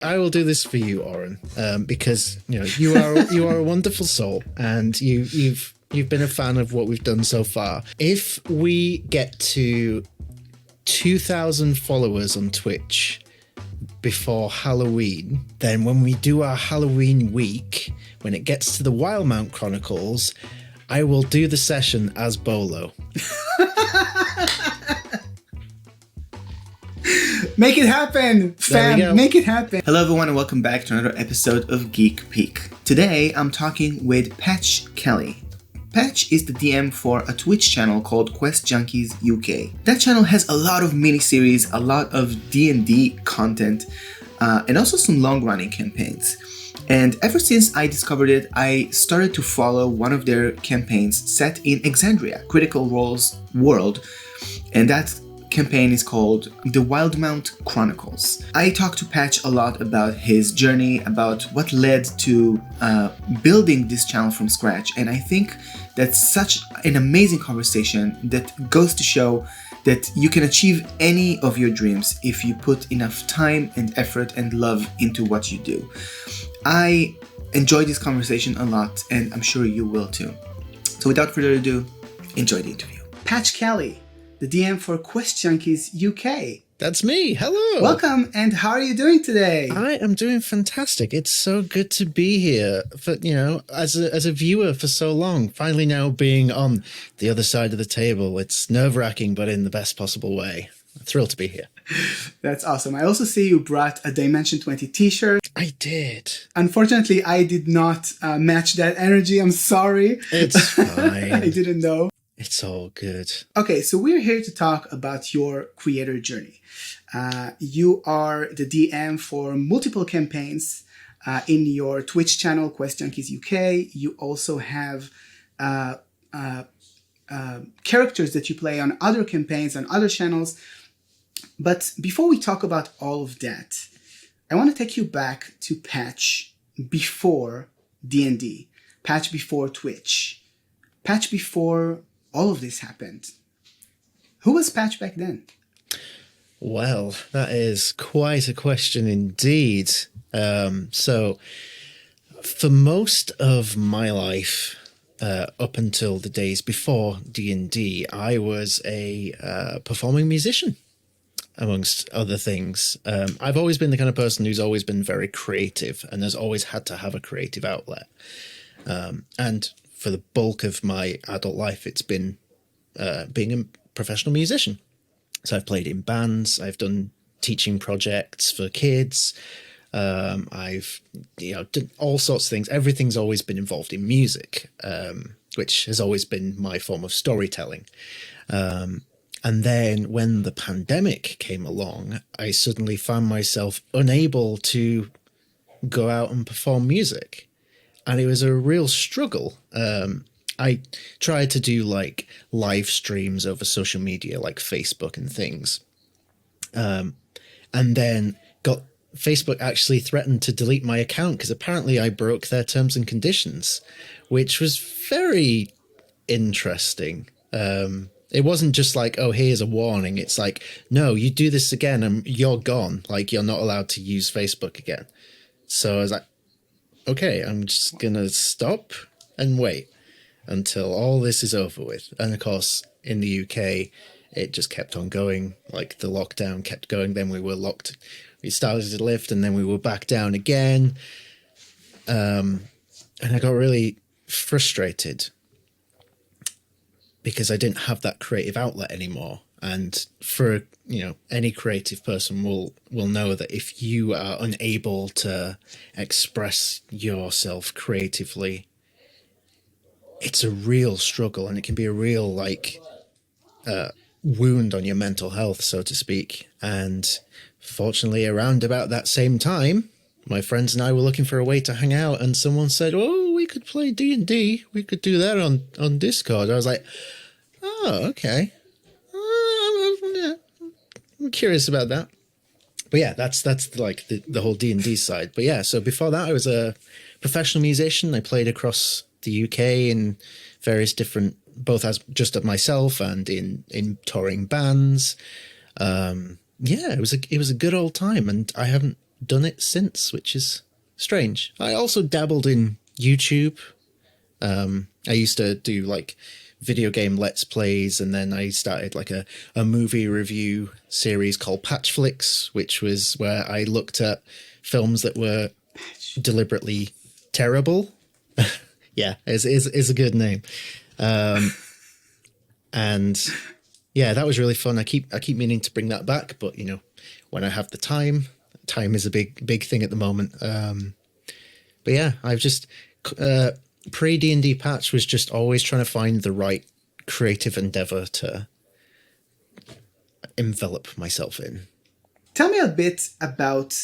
I will do this for you, Oren, because you are a wonderful soul, and you've been a fan of what we've done so far. If we get to 2,000 followers on Twitch before Halloween, then when we do our Halloween week, when it gets to the Wildemount Chronicles, I will do the session as Bolo. Make it happen, fam. Make it happen. Hello everyone and welcome back to another episode of Geek Peek. Today I'm talking with Patch Kelly. Patch is the DM for a Twitch channel called Quest Junkies UK. That channel has a lot of miniseries, a lot of D&D content, and also some long-running campaigns. And ever since I discovered it, I started to follow one of their campaigns set in Exandria, Critical Role's world, and that campaign is called the Rhódania Chronicles. I talked to Patch a lot about his journey, about what led to building this channel from scratch, and I think that's such an amazing conversation that goes to show that you can achieve any of your dreams if you put enough time and effort and love into what you do. I enjoyed this conversation a lot, and I'm sure you will too. So without further ado, enjoy the interview. Patch Kelly, the DM for Quest Junkies UK. That's me. Hello. Welcome, and how are you doing today? I am doing fantastic. It's so good to be here for, as a viewer for so long, finally now being on the other side of the table. It's nerve-wracking, but in the best possible way. I'm thrilled to be here. That's awesome. I also see you brought a Dimension 20 t-shirt. I did. Unfortunately, I did not match that energy. I'm sorry. It's fine. I didn't know. It's all good. Okay, so we're here to talk about your creator journey. You are the DM for multiple campaigns in your Twitch channel, Quest Junkies UK. You also have characters that you play on other campaigns, on other channels. But before we talk about all of that, I want to take you back to Patch before D&D, Patch before Twitch, Patch before all of this happened. Who was Patch back then? Well, that is quite a question indeed. So for most of my life, up until the days before D&D, I was a performing musician, amongst other things. I've always been the kind of person who's always been very creative and has always had to have a creative outlet. And for the bulk of my adult life, it's been being a professional musician. So I've played in bands, I've done teaching projects for kids, I've done all sorts of things. Everything's always been involved in music, which has always been my form of storytelling. And then when the pandemic came along, I suddenly found myself unable to go out and perform music. And it was a real struggle. I tried to do like live streams over social media, like Facebook and things. And then Facebook actually threatened to delete my account because apparently I broke their terms and conditions, which was very interesting. It wasn't just like, oh, here's a warning. It's like, no, you do this again and you're gone. Like, you're not allowed to use Facebook again. So I was like, okay, I'm just going to stop and wait until all this is over with. And of course, in the UK, it just kept on going. Like, the lockdown kept going. Then we were locked. We started to lift and then we were back down again. And I got really frustrated because I didn't have that creative outlet anymore. And for, any creative person will know that if you are unable to express yourself creatively, it's a real struggle, and it can be a real wound on your mental health, so to speak. And fortunately, around about that same time, my friends and I were looking for a way to hang out, and someone said, oh, we could play D&D. We could do that on Discord. I was like, oh, okay. I'm curious about that. But yeah, that's like the whole D&D side. But yeah, so before that, I was a professional musician. I played across the UK in various different, both as just at myself and in touring bands. Yeah, it was a good old time, and I haven't done it since, which is strange. I also dabbled in YouTube. I used to do like video game Let's Plays, and then I started like a movie review series called Patch Flicks, which was where I looked at films that were deliberately terrible. Yeah, is a good name. And yeah, that was really fun. I keep meaning to bring that back, but you know, when I have the time is a big thing at the moment. But yeah, I've just pre D&D Patch was just always trying to find the right creative endeavor to envelop myself in. Tell me a bit about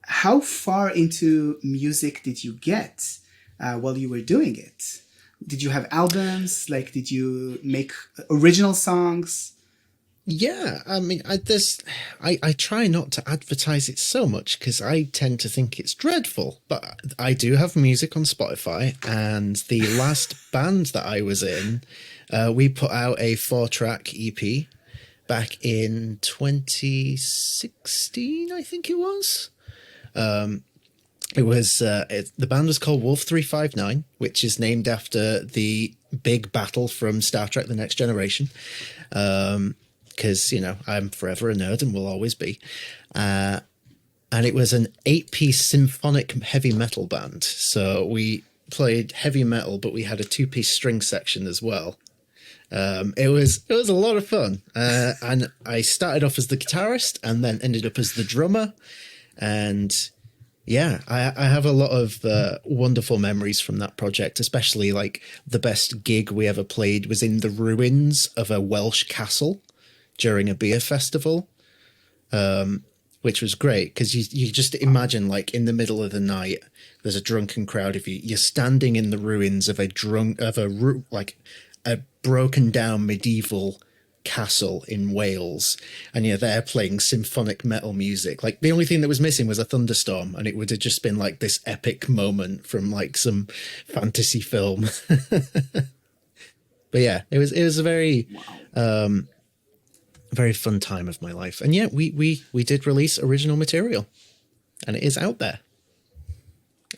how far into music did you get while you were doing it? Did you have albums? Like, did you make original songs? Yeah, I mean, I try not to advertise it so much because I tend to think it's dreadful, but I do have music on Spotify, and the last band that I was in, we put out a 4-track EP back in 2016, I think it was. The band was called Wolf 359, which is named after the big battle from Star Trek: The Next Generation. Because, you know, I'm forever a nerd and will always be. And it was an 8-piece symphonic heavy metal band. So we played heavy metal, but we had a 2-piece string section as well. It was a lot of fun. And I started off as the guitarist and then ended up as the drummer. And yeah, I have a lot of wonderful memories from that project, especially like the best gig we ever played was in the ruins of a Welsh castle during a beer festival, which was great because you just imagine like in the middle of the night, there's a drunken crowd of you. You're standing in the ruins of a broken down medieval castle in Wales, and you're there playing symphonic metal music. Like the only thing that was missing was a thunderstorm, and it would have just been like this epic moment from like some fantasy film. But yeah, it was a very very fun time of my life. And yeah, we did release original material, and it is out there,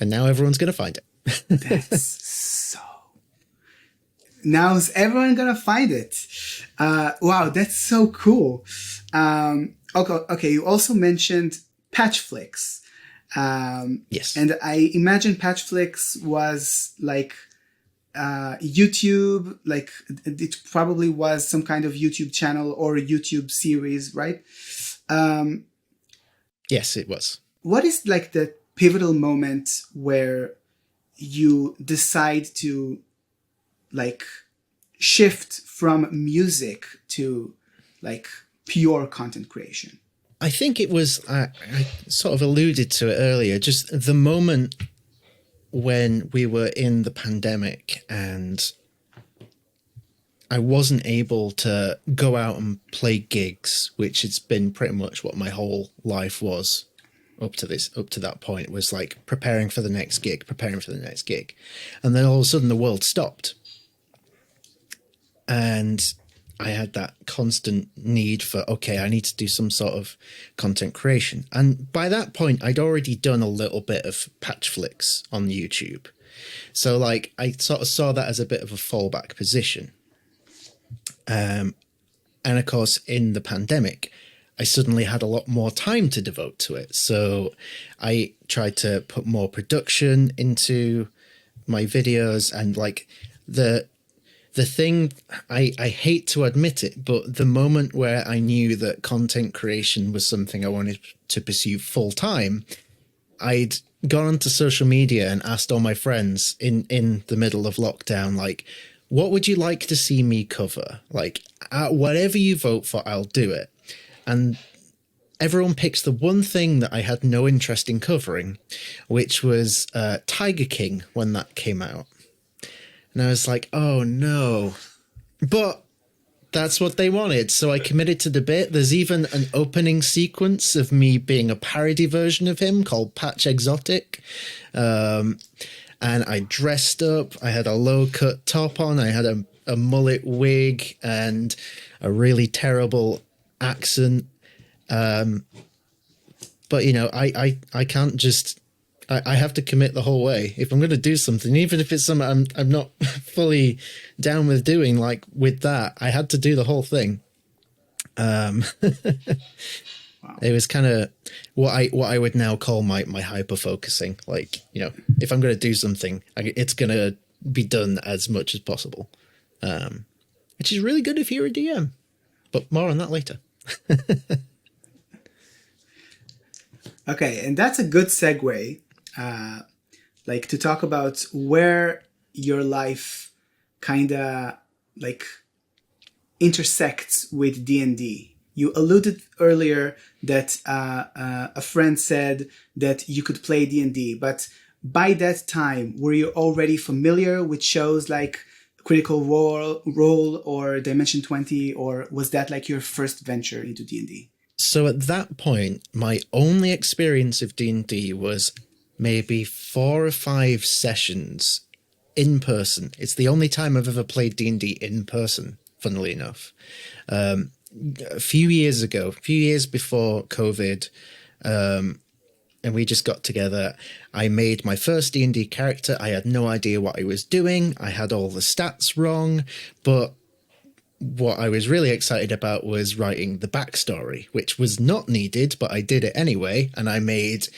and now everyone's gonna find it. Now's everyone gonna find it. Wow, that's so cool. Okay, you also mentioned Patch Flicks. Yes. And I imagine Patch Flicks was like YouTube, like it probably was some kind of YouTube channel or a YouTube series, right? Yes, it was. What is like the pivotal moment where you decide to like shift from music to like pure content creation? I think it was, I sort of alluded to it earlier, just the moment when we were in the pandemic and I wasn't able to go out and play gigs, which has been pretty much what my whole life was up to that point. It was like preparing for the next gig. And then all of a sudden the world stopped. And I had that constant need for, okay, I need to do some sort of content creation. And by that point, I'd already done a little bit of Patch Flicks on YouTube. So like, I sort of saw that as a bit of a fallback position. And of course, in the pandemic, I suddenly had a lot more time to devote to it. So I tried to put more production into my videos, and like the thing, I hate to admit it, but the moment where I knew that content creation was something I wanted to pursue full time, I'd gone onto social media and asked all my friends in the middle of lockdown, like, what would you like to see me cover? Like, whatever you vote for, I'll do it. And everyone picks the one thing that I had no interest in covering, which was Tiger King when that came out. And I was like, oh no. But that's what they wanted. So I committed to the bit. There's even an opening sequence of me being a parody version of him called Patch Exotic. And I dressed up. I had a low-cut top on. I had a mullet wig and a really terrible accent. But, you know, I can't just, I have to commit the whole way. If I'm going to do something, even if it's something I'm not fully down with doing, like with that, I had to do the whole thing. Wow. It was kind of what I would now call my hyper focusing. Like, you know, if I'm going to do something, it's going to be done as much as possible, which is really good if you're a DM. But more on that later. Okay, and that's a good segue, like to talk about where your life kind of like intersects with D&D. You alluded earlier that a friend said that you could play D&D, but by that time, were you already familiar with shows like Critical Role or Dimension 20, or was that like your first venture into D&D? So at that point, my only experience of D&D was maybe 4 or 5 sessions in person. It's the only time I've ever played D&D in person, funnily enough. A few years ago, a few years before COVID, and we just got together, I made my first D&D character. I had no idea what I was doing. I had all the stats wrong, but what I was really excited about was writing the backstory, which was not needed, but I did it anyway. And I made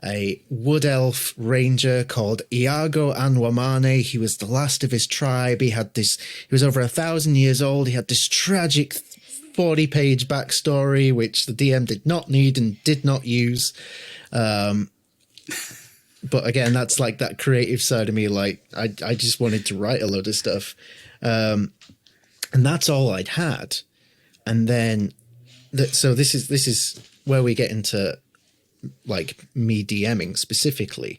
a wood elf ranger called Iago Anwamane. He was the last of his tribe. He was over 1,000 years old. He had this tragic 40-page backstory, which the DM did not need and did not use. But again, that's like that creative side of me. Like I just wanted to write a load of stuff. And that's all I'd had. And then, so this is where we get into like me DMing specifically,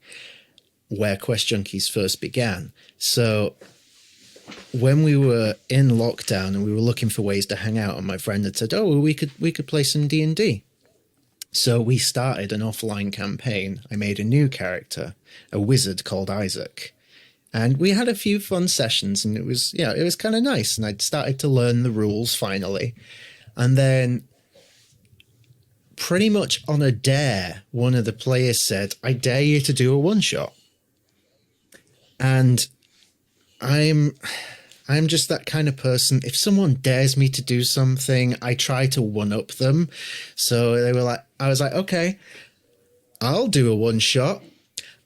where Quest Junkies first began. So when we were in lockdown and we were looking for ways to hang out, and my friend had said, "Oh, well, we could play some D&D." So we started an offline campaign. I made a new character, a wizard called Isaac. And we had a few fun sessions, and it was kind of nice. And I'd started to learn the rules finally. And then pretty much on a dare, one of the players said, "I dare you to do a one-shot." And I'm just that kind of person. If someone dares me to do something, I try to one-up them. So I was like, okay, I'll do a one-shot.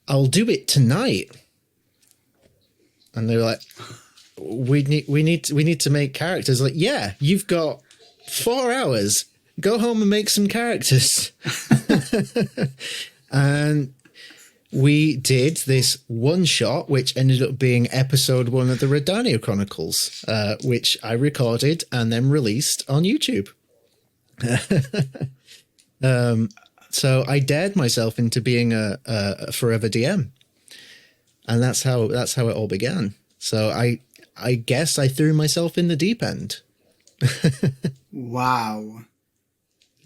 I'll do it tonight. And they were like, we need to make characters. Like, yeah, you've got 4 hours. Go home and make some characters. And we did this one shot, which ended up being episode 1 of the Rhódania Chronicles, which I recorded and then released on YouTube. So I dared myself into being a forever DM. And that's how it all began. So I guess I threw myself in the deep end. Wow.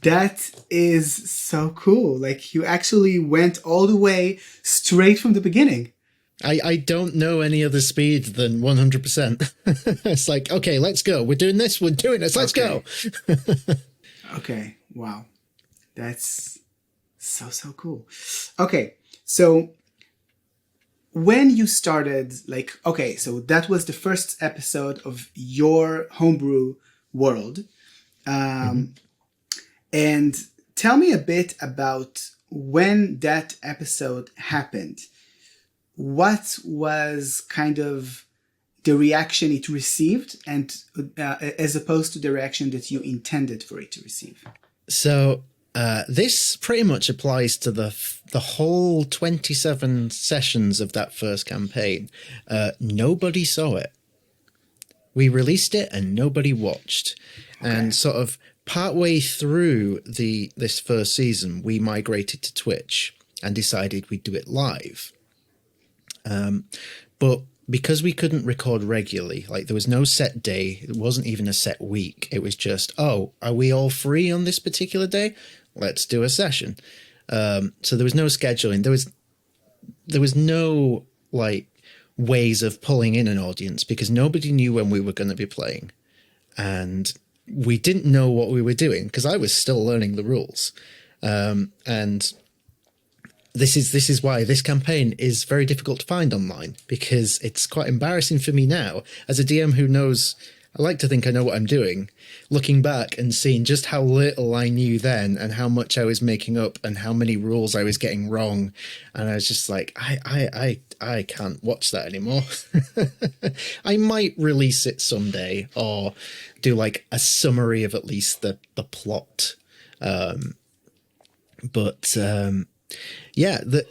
That is so cool. Like, you actually went all the way straight from the beginning. I don't know any other speed than 100%. It's like, okay, let's go. We're doing this. We're doing this. Let's go. Okay. Wow. That's so cool. Okay. So when you started, like, okay, so that was the first episode of your homebrew world. And tell me a bit about when that episode happened. What was kind of the reaction it received, and as opposed to the reaction that you intended for it to receive? So this pretty much applies to the whole 27 sessions of that first campaign. Nobody saw it. We released it and nobody watched. Okay. And sort of partway through this first season, we migrated to Twitch and decided we'd do it live. But because we couldn't record regularly, like there was no set day, it wasn't even a set week. It was just, oh, are we all free on this particular day? Let's do a session. So there was no scheduling. There was no like ways of pulling in an audience because nobody knew when we were going to be playing. And we didn't know what we were doing because I was still learning the rules. And this is why this campaign is very difficult to find online, because it's quite embarrassing for me now as a DM who knows. I like to think I know what I'm doing, looking back and seeing just how little I knew then and how much I was making up and how many rules I was getting wrong. And I was just like, I can't watch that anymore. I might release it someday or do like a summary of at least the plot.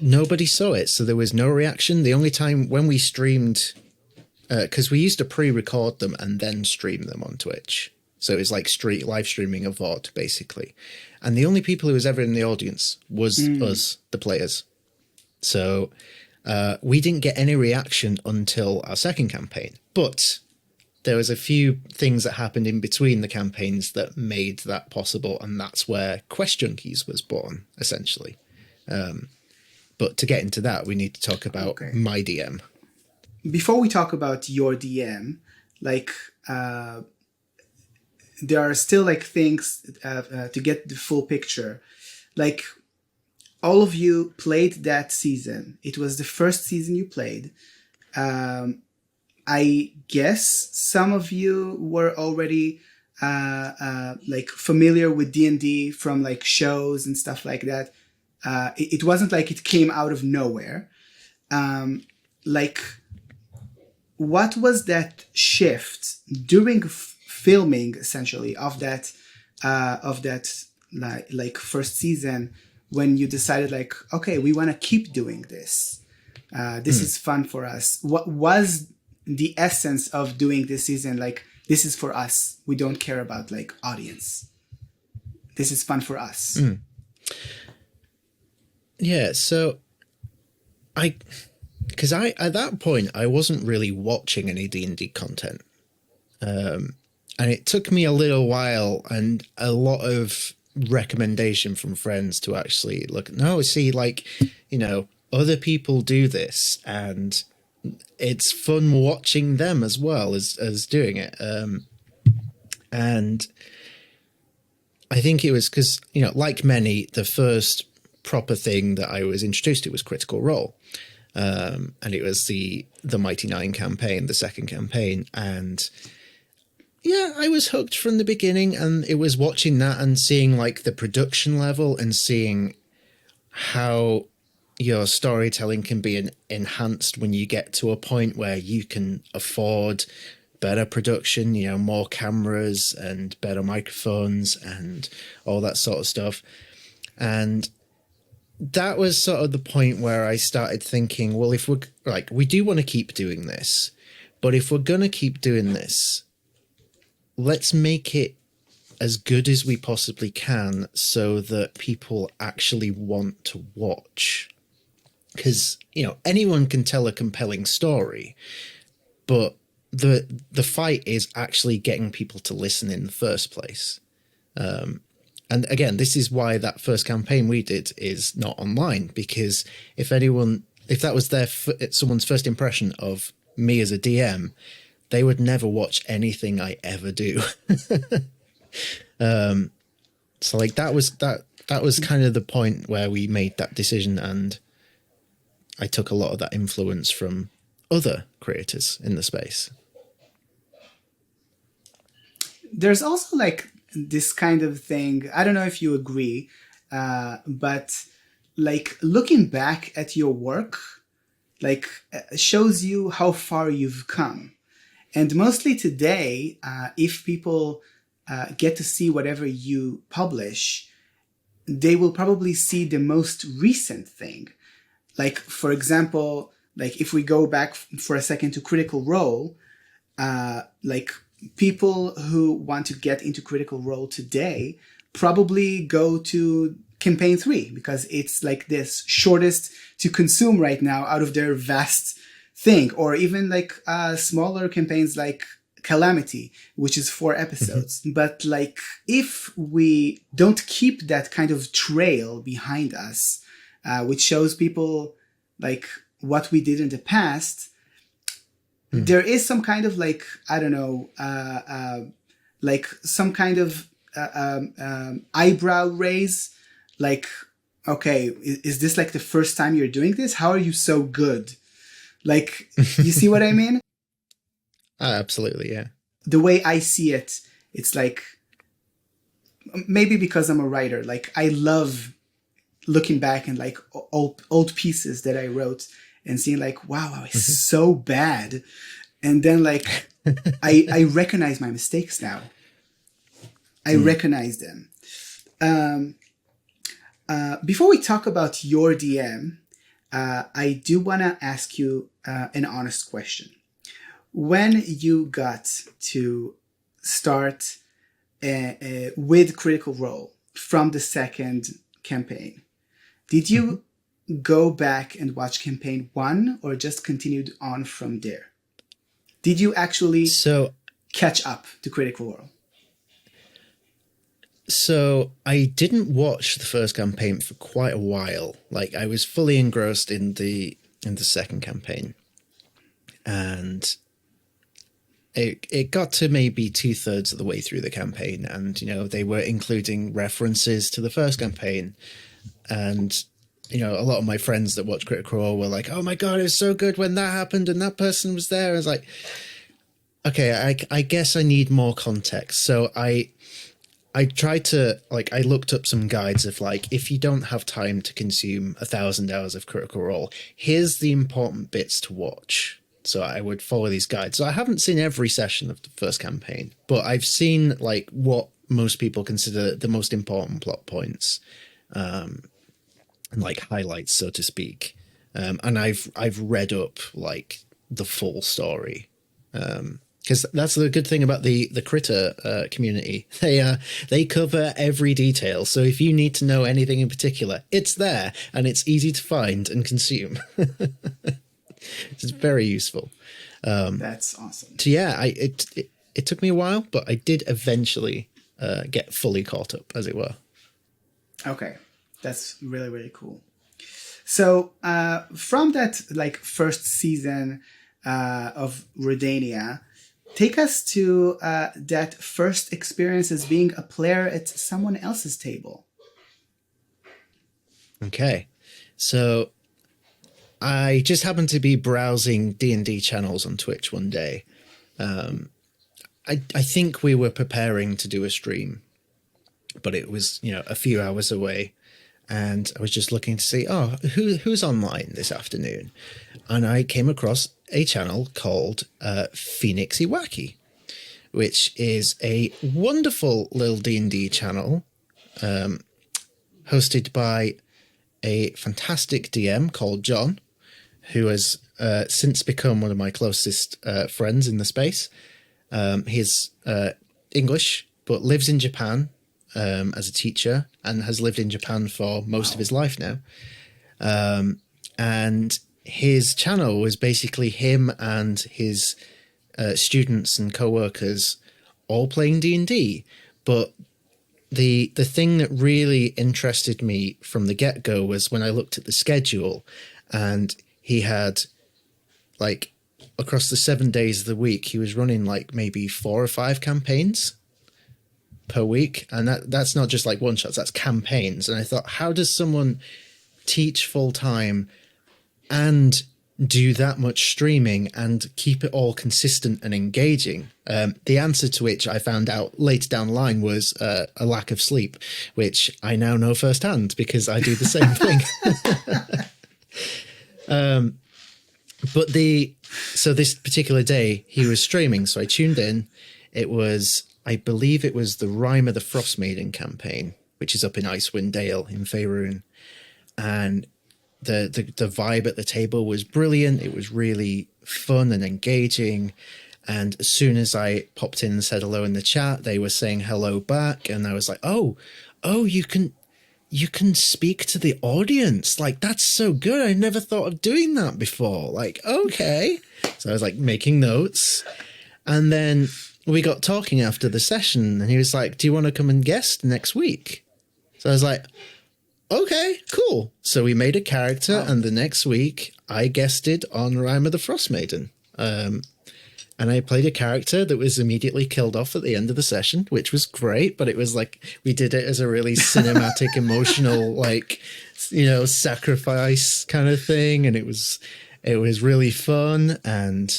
Nobody saw it. So there was no reaction. The only time when we streamed... because we used to pre-record them and then stream them on Twitch. So it was like live streaming a VOD, basically. And the only people who was ever in the audience was us, the players. So we didn't get any reaction until our second campaign. But there was a few things that happened in between the campaigns that made that possible. And that's where Quest Junkies was born, essentially. But to get into that, we need to talk about my DM. Before we talk about your DM, like there are still like things to get the full picture. Like all of you played that season. It was the first season you played. I guess some of you were already like familiar with D&D from like shows and stuff like that. It wasn't like it came out of nowhere. What was that shift during filming, essentially, of that like first season, when you decided like, okay, we want to keep doing this. This is fun for us. What was the essence of doing this season? Like, this is for us. We don't care about like audience. This is fun for us. Yeah. So because at that point, I wasn't really watching any D&D content. And it took me a little while and a lot of recommendation from friends to actually look, like, other people do this and it's fun watching them as well as doing it. And I think it was because, like many, the first proper thing that I was introduced to was Critical Role. And it was the Mighty Nine campaign, the second campaign. And yeah, I was hooked from the beginning, and it was watching that and seeing like the production level and seeing how your storytelling can be enhanced when you get to a point where you can afford better production, more cameras and better microphones and all that sort of stuff. And that was sort of the point where I started thinking, well, if we're like, we do want to keep doing this, but if we're going to keep doing this, let's make it as good as we possibly can so that people actually want to watch. Because, anyone can tell a compelling story, but the fight is actually getting people to listen in the first place. And again, this is why that first campaign we did is not online, because if that was someone's first impression of me as a DM, they would never watch anything I ever do. So like that was kind of the point where we made that decision, and I took a lot of that influence from other creators in the space. There's also like this kind of thing, I don't know if you agree, but like looking back at your work, like shows you how far you've come. And mostly today, if people get to see whatever you publish, they will probably see the most recent thing. Like, for example, like if we go back for a second to Critical Role, like people who want to get into Critical Role today probably go to Campaign 3 because it's like this shortest to consume right now out of their vast thing, or even like smaller campaigns like Calamity, which is 4 episodes. But like if we don't keep that kind of trail behind us, which shows people like what we did in the past, there is some kind of like, I don't know, like some kind of eyebrow raise. like, okay, is this like the first time you're doing this? How are you so good? Like, you see what I mean? Absolutely, yeah. The way I see it, it's like, maybe because I'm a writer, like I love looking back and like old pieces that I wrote and seeing like, wow, I was so bad. And then like, I recognize my mistakes now. I recognize them. Before we talk about your DM, I do want to ask you an honest question. When you got to start with Critical Role from the second campaign, did you go back and watch campaign 1 or just continued on from there? Did you actually catch up to Critical Role? So I didn't watch the first campaign for quite a while. Like I was fully engrossed in the second campaign, and it got to maybe 2/3 of the way through the campaign, and you know they were including references to the first campaign, and you know a lot of my friends that watch Critical Role were like, "Oh my god, it was so good when that happened and that person was there." I was like, "Okay, I guess I need more context." So I tried to, like, I looked up some guides of, like, if you don't have time to consume 1,000 hours of Critical Role, here's the important bits to watch. So I would follow these guides. So I haven't seen every session of the first campaign, but I've seen, like, what most people consider the most important plot points, and, like, highlights, so to speak. And I've read up, like, the full story. Because that's the good thing about the critter community. They cover every detail. So if you need to know anything in particular, it's there and it's easy to find and consume. It's very useful. That's awesome. So yeah, it took me a while, but I did eventually get fully caught up, as it were. Okay, that's really, really cool. So from that like first season of Rhódania, take us to that first experience as being a player at someone else's table. Okay, so I just happened to be browsing D&D channels on Twitch one day. I think we were preparing to do a stream, but it was, you know, a few hours away. And I was just looking to see, who's online this afternoon? And I came across a channel called pheonixiwaki, which is a wonderful little D&D channel hosted by a fantastic DM called John, who has since become one of my closest friends in the space. He's English, but lives in Japan as a teacher and has lived in Japan for most of his life now. And his channel was basically him and his students and co-workers all playing D&D. But the thing that really interested me from the get-go was when I looked at the schedule, and he had, like, across the 7 days of the week, he was running like maybe 4 or 5 campaigns per week. And that's not just like one-shots, that's campaigns. And I thought, how does someone teach full-time and do that much streaming and keep it all consistent and engaging? The answer to which I found out later down the line was a lack of sleep, which I now know firsthand because I do the same thing. But so this particular day he was streaming, so I tuned in. It was, I believe it was the Rime of the Frostmaiden campaign, which is up in Icewind Dale in Faerun. And the vibe at the table was brilliant. It was really fun and engaging. And as soon as I popped in and said hello in the chat, they were saying hello back. And I was like, oh, you can speak to the audience. Like, that's so good. I never thought of doing that before. Like, okay. So I was like making notes. And then we got talking after the session and he was like, do you want to come and guest next week? So I was like, okay, cool. So we made a character and the next week I guested on Rime of the Frostmaiden. and I played a character that was immediately killed off at the end of the session, which was great. But it was like we did it as a really cinematic, emotional, like, you know, sacrifice kind of thing, and it was really fun. And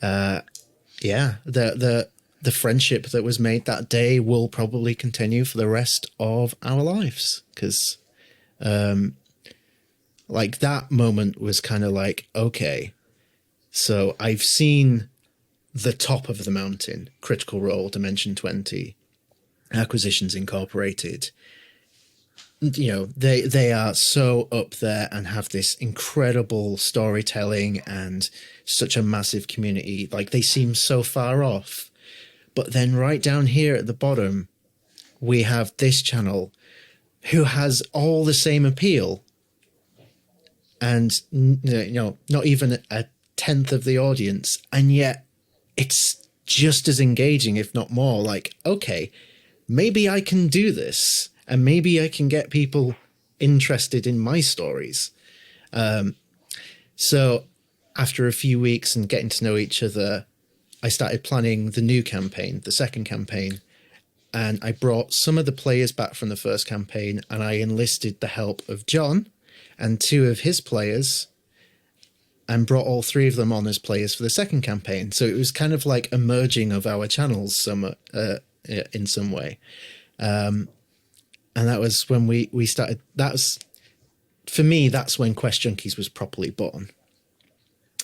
yeah, the friendship that was made that day will probably continue for the rest of our lives, because like that moment was kind of like, okay, so I've seen the top of the mountain, Critical Role, Dimension 20, Acquisitions Incorporated. You know, they are so up there and have this incredible storytelling and such a massive community. Like, they seem so far off. But then right down here at the bottom, we have this channel who has all the same appeal. And, you know, not even a tenth of the audience. And yet it's just as engaging, if not more. Like, okay, maybe I can do this. And maybe I can get people interested in my stories. So after a few weeks and getting to know each other, I started planning the new campaign, the second campaign. And I brought some of the players back from the first campaign, and I enlisted the help of John and two of his players, and brought all three of them on as players for the second campaign. So it was kind of like a merging of our channels in some way. And that was when we started. For me, that's when Quest Junkies was properly born.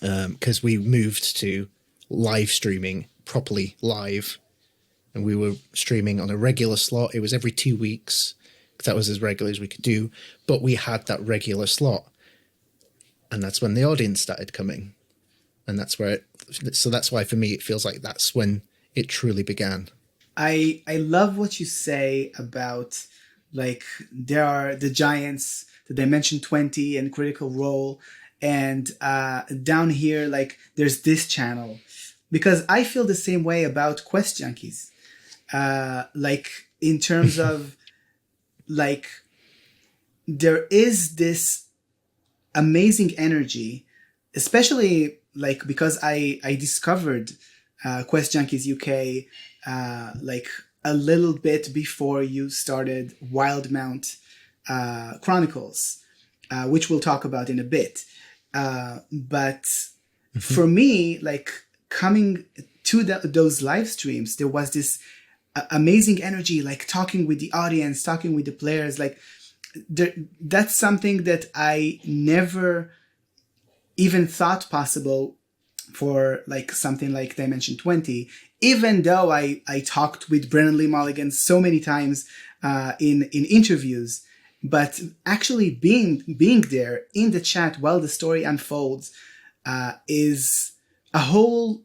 Because we moved to live streaming, properly live. And we were streaming on a regular slot. It was every 2 weeks. That was as regular as we could do. But we had that regular slot. And that's when the audience started coming. And that's where so that's why for me it feels like that's when it truly began. I love what you say about, like, there are the giants, the Dimension 20 and Critical Role, and down here, like, there's this channel. Because I feel the same way about Quest Junkies. Like, in terms of, like, there is this amazing energy, especially, like, because I discovered Quest Junkies UK like a little bit before you started Wildemount Chronicles, which we'll talk about in a bit. But for me, like, coming to those live streams, there was this amazing energy, like talking with the audience, talking with the players. Like, that's something that I never even thought possible for, like, something like Dimension 20, even though I talked with Brennan Lee Mulligan so many times in interviews. But actually being there in the chat while the story unfolds is a whole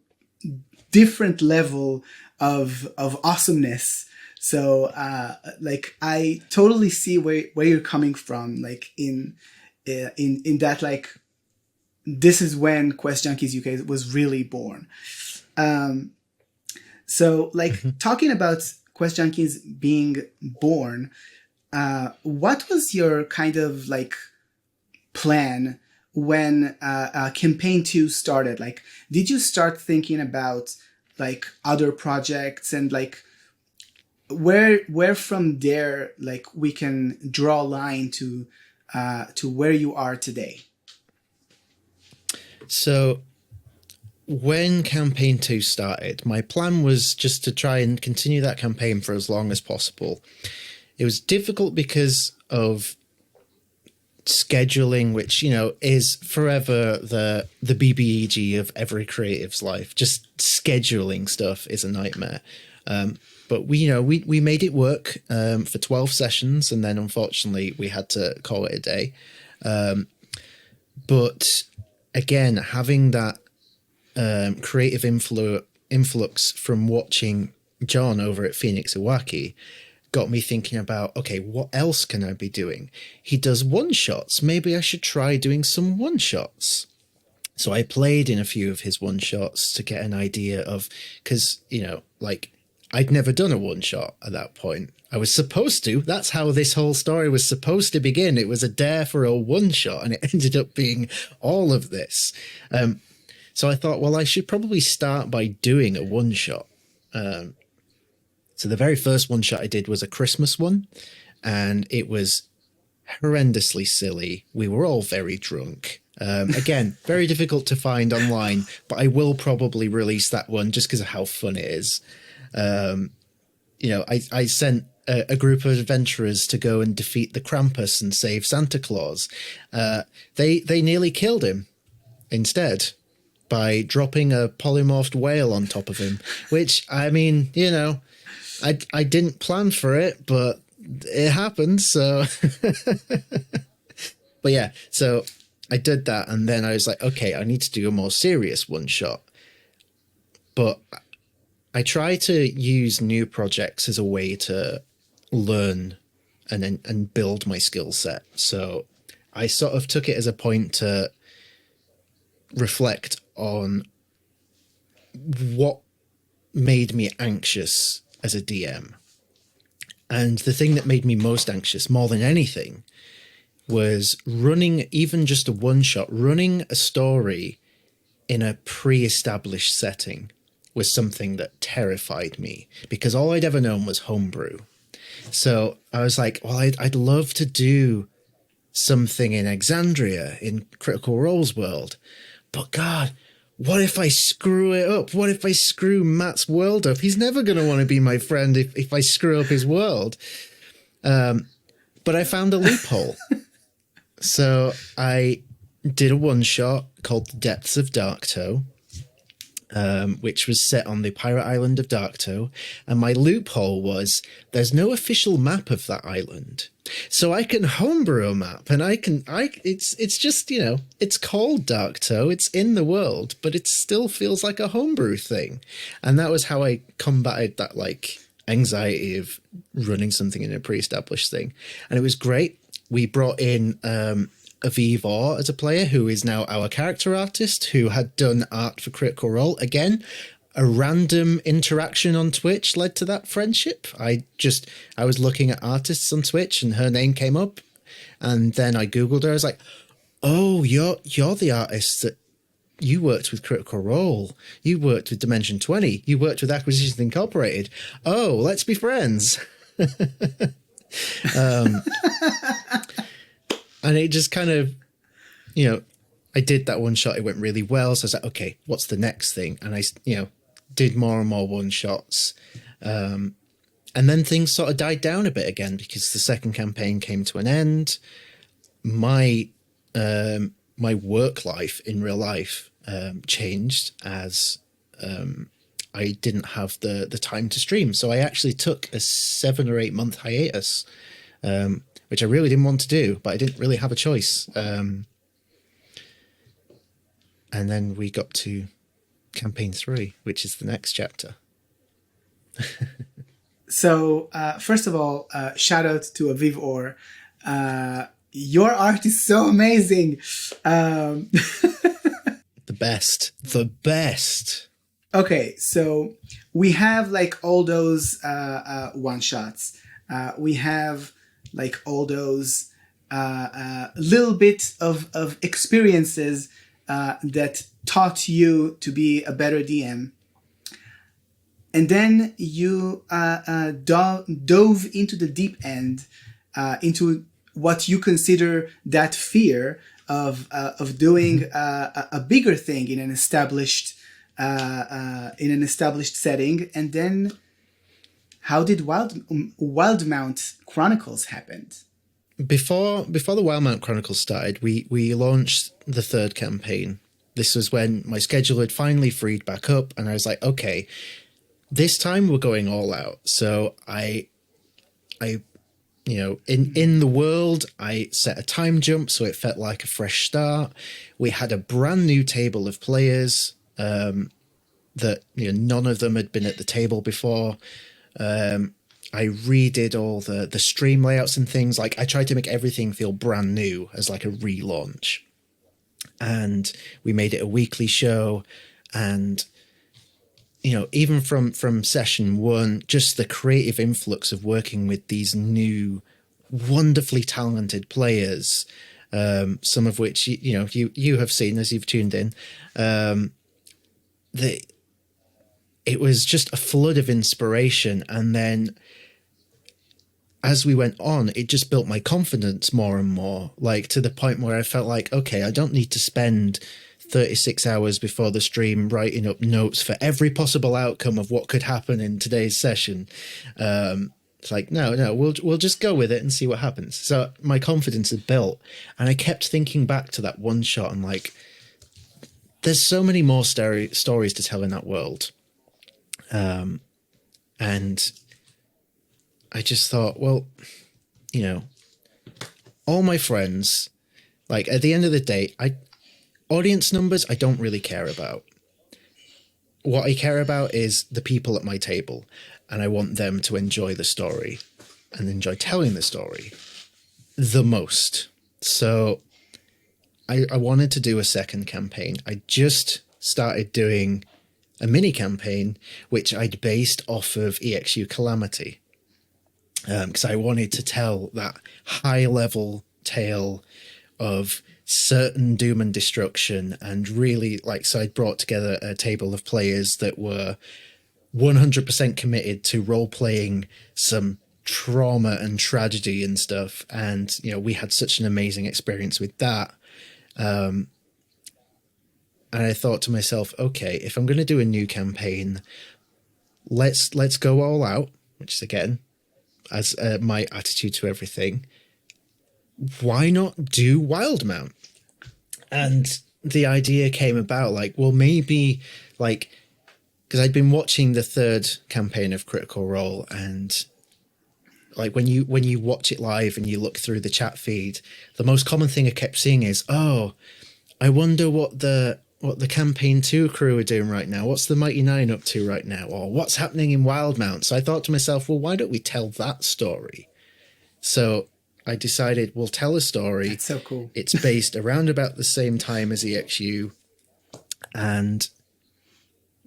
different level of awesomeness. So like, I totally see where you're coming from, like, in that, like, this is when Quest Junkies UK was really born. So, like, talking about Quest Junkies being born, what was your kind of, like, plan when campaign 2 started? Like, did you start thinking about, like, other projects, and, like, where from there, like, we can draw a line to where you are today? So when campaign 2 started, my plan was just to try and continue that campaign for as long as possible. It was difficult because of scheduling, which, you know, is forever the BBEG of every creative's life. Just scheduling stuff is a nightmare. But we made it work for 12 sessions, and then unfortunately we had to call it a day. But again, having that creative influx from watching John over at pheonixiwaki got me thinking about, okay, what else can I be doing? He does one-shots. Maybe I should try doing some one-shots. So I played in a few of his one-shots to get an idea of, because, you know, like, I'd never done a one-shot at that point. I was supposed to. That's how this whole story was supposed to begin. It was a dare for a one-shot, and it ended up being all of this. So I thought, well, I should probably start by doing a one-shot. So the very first one-shot I did was a Christmas one, and it was horrendously silly. We were all very drunk. Again, very difficult to find online, but I will probably release that one just because of how fun it is. I sent a group of adventurers to go and defeat the Krampus and save Santa Claus. They nearly killed him instead by dropping a polymorphed whale on top of him, which, I mean, I didn't plan for it, but it happened. So, but yeah, so I did that. And then I was like, okay, I need to do a more serious one shot. But I try to use new projects as a way to learn and build my skill set. So I sort of took it as a point to reflect on what made me anxious as a DM. And the thing that made me most anxious more than anything was running even just a one-shot, running a story in a pre-established setting was something that terrified me because all I'd ever known was homebrew. So I was like, well, I'd love to do something in Exandria, in Critical Role's world. But God, what if I screw it up? What if I screw Matt's world up? He's never going to want to be my friend if I screw up his world. But I found a loophole. So I did a one-shot called The Depths of Darktoe, which was set on the pirate island of Darktoe. And my loophole was there's no official map of that island. So I can homebrew a map and it's just, it's called Darktoe. It's in the world, but it still feels like a homebrew thing. And that was how I combated that anxiety of running something in a pre-established thing. And it was great. We brought in, Aviv Orr as a player who is now our character artist who had done art for Critical Role. Again, a random interaction on Twitch led to that friendship. I was looking at artists on Twitch and her name came up and then I Googled her. I was like, oh, you're the artist that you worked with Critical Role. You worked with Dimension 20. You worked with Acquisitions Incorporated. Oh, let's be friends. And it just kind of, I did that one shot. It went really well. So I was like, okay, what's the next thing? And I, did more and more one shots. And then things sort of died down a bit again because the second campaign came to an end. My work life in real life changed as I didn't have the time to stream. So I actually took a 7 or 8 month hiatus, which I really didn't want to do, but I didn't really have a choice. And then we got to campaign 3, which is the next chapter. So, first of all, shout out to Aviv Orr. Your art is so amazing. The best. Okay, so we have all those one-shots. We have all those little bit of experiences that taught you to be a better DM. And then you dove into the deep end, into what you consider that fear of doing a bigger thing in an established setting. And then, how did Wildemount Chronicles happen? Before the Wildemount Chronicles started, we launched the third campaign. This was when my schedule had finally freed back up, and I was like, okay, this time we're going all out. So I in the world, I set a time jump so it felt like a fresh start. We had a brand new table of players that none of them had been at the table before. I redid all the stream layouts and things. I tried to make everything feel brand new as a relaunch. And we made it a weekly show. And, even from session 1, just the creative influx of working with these new, wonderfully talented players, some of which, you have seen as you've tuned in. it was just a flood of inspiration. And then as we went on, it just built my confidence more and more, like to the point where I felt like, okay, I don't need to spend 36 hours before the stream writing up notes for every possible outcome of what could happen in today's session. It's like, no, we'll just go with it and see what happens. So my confidence had built, and I kept thinking back to that one shot and like, there's so many more stories to tell in that world. And I just thought, well, you know, all my friends, like at the end of the day, audience numbers, I don't really care about. What I care about is the people at my table, and I want them to enjoy the story and enjoy telling the story the most. So I wanted to do a second campaign. I just started doing a mini campaign, which I'd based off of EXU Calamity. Because I wanted to tell that high-level tale of certain doom and destruction, and really, like, so I'd brought together a table of players that were 100% committed to role-playing some trauma and tragedy and stuff, and, you know, we had such an amazing experience with that. And I thought to myself, okay, if I'm going to do a new campaign, let's go all out, which is, again, as my attitude to everything. Why not do Wildemount? And the idea came about, like, well, maybe, like, because I'd been watching the third campaign of Critical Role, and like when you watch it live and you look through the chat feed, the most common thing I kept seeing is, oh, I wonder what the campaign 2 crew are doing right now. What's the Mighty Nine up to right now? Or what's happening in Wildemount? So I thought to myself, well, why don't we tell that story? So I decided we'll tell a story. That's so cool. It's based around about the same time as EXU, and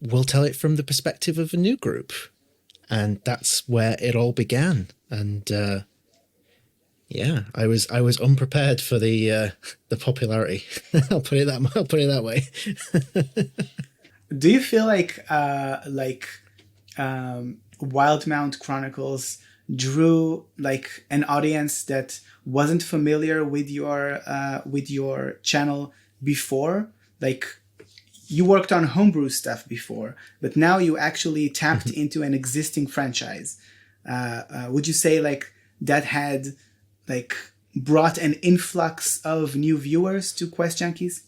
we'll tell it from the perspective of a new group. And that's where it all began. And yeah, I was unprepared for the popularity. I'll put it that way. Do you feel like Wildemount Chronicles drew like an audience that wasn't familiar with your channel before? Like, you worked on homebrew stuff before, but now you actually tapped into an existing franchise. Would you say like that had like brought an influx of new viewers to Quest Junkies?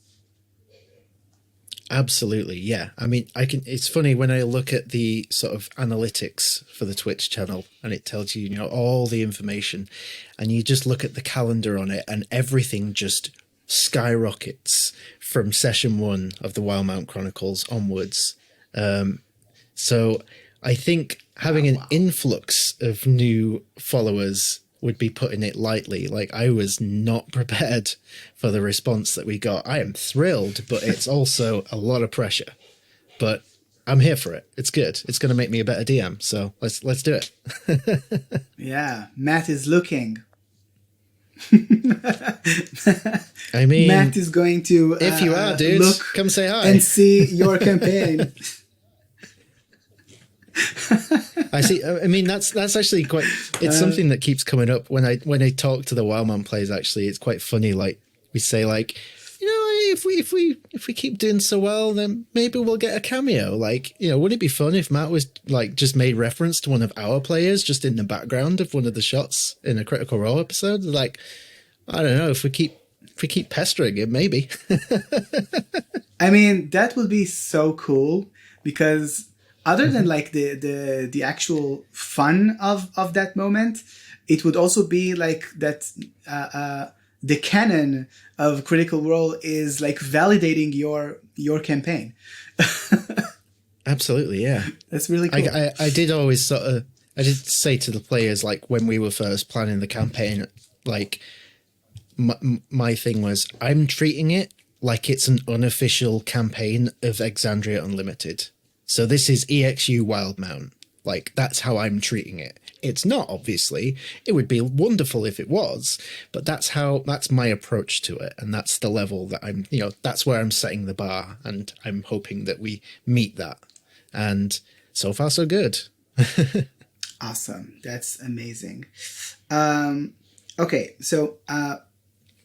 Absolutely, yeah. I mean, it's funny when I look at the sort of analytics for the Twitch channel, and it tells you, you know, all the information, and you just look at the calendar on it, and everything just skyrockets from session 1 of the Wildemount Chronicles onwards. So I think having an influx of new followers would be putting it lightly. Like, I was not prepared for the response that we got. I am thrilled, but it's also a lot of pressure. But I'm here for it. It's good. It's going to make me a better DM. So let's do it. Yeah, Matt is looking. I mean, Matt is going to if you are, dude, look come say hi and see your campaign. I see. I mean, that's actually quite. It's something that keeps coming up when I talk to the Wildemount players. Actually, it's quite funny. Like, we say, like, you know, if we keep doing so well, then maybe we'll get a cameo. Like, you know, wouldn't it be fun if Matt was like just made reference to one of our players just in the background of one of the shots in a Critical Role episode? Like, I don't know, if we keep pestering him, maybe. I mean, that would be so cool, because other than like the actual fun of that moment, it would also be like that the canon of Critical Role is like validating your campaign. Absolutely, yeah. That's really cool. I did always I did say to the players, like, when we were first planning the campaign, like, my thing was, I'm treating it like it's an unofficial campaign of Exandria Unlimited. So this is EXU Wildemount. Like, that's how I'm treating it. It's not, obviously. It would be wonderful if it was, but that's my approach to it. And that's the level that I'm, that's where I'm setting the bar, and I'm hoping that we meet that. And so far, so good. Awesome. That's amazing. Okay. So,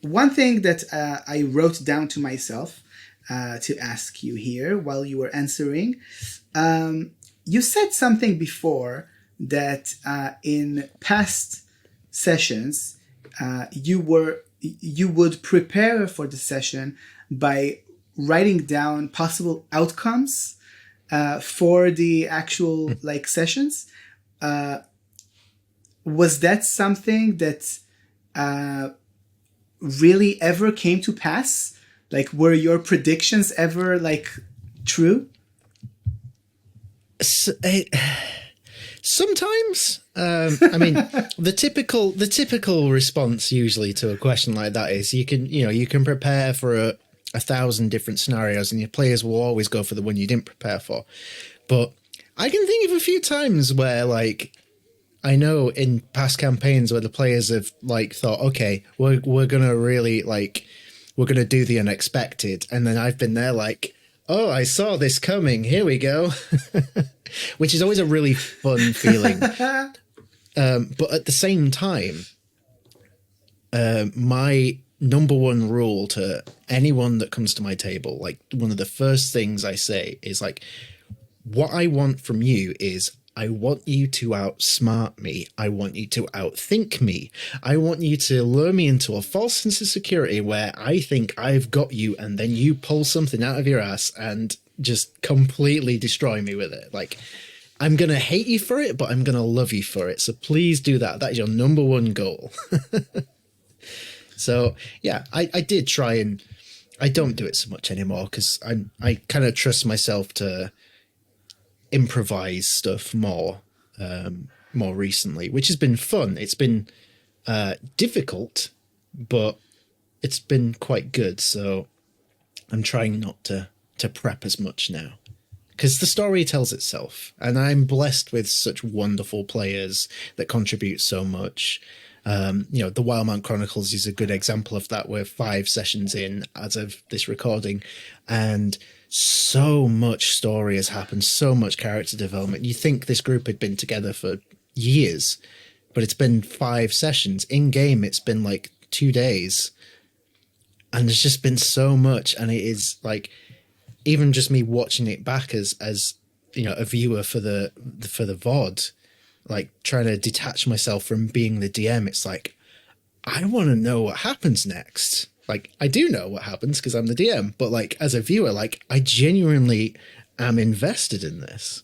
one thing that I wrote down to myself to ask you here while you were answering, you said something before that in past sessions you would prepare for the session by writing down possible outcomes for the actual sessions. Was that something that really ever came to pass? Were your predictions ever true? Sometimes. I mean, the typical response usually to a question like that is you can prepare for 1,000 different scenarios, and your players will always go for the one you didn't prepare for. But I can think of a few times where I know in past campaigns where the players have thought, okay, we're gonna really we're gonna do the unexpected, and then I've been there oh, I saw this coming. Here we go. Which is always a really fun feeling. But at the same time, my number one rule to anyone that comes to my table, one of the first things I say is what I want from you is I want you to outsmart me. I want you to outthink me. I want you to lure me into a false sense of security where I think I've got you, and then you pull something out of your ass and just completely destroy me with it. I'm going to hate you for it, but I'm going to love you for it. So please do that. That is your number one goal. So, yeah, I did try, and I don't do it so much anymore because I kind of trust myself to improvise stuff more recently, which has been fun. It's been difficult, but it's been quite good. So I'm trying not to prep as much now, because the story tells itself, and I'm blessed with such wonderful players that contribute so much. The Wildemount Chronicles is a good example of that. We're 5 sessions in as of this recording, and so much story has happened, so much character development. You think this group had been together for years, but it's been 5 sessions. In game, it's been 2 days, and there's just been so much. And it is even just me watching it back as a viewer for the VOD, trying to detach myself from being the DM. It's I want to know what happens next. I do know what happens because I'm the DM, but as a viewer, I genuinely am invested in this.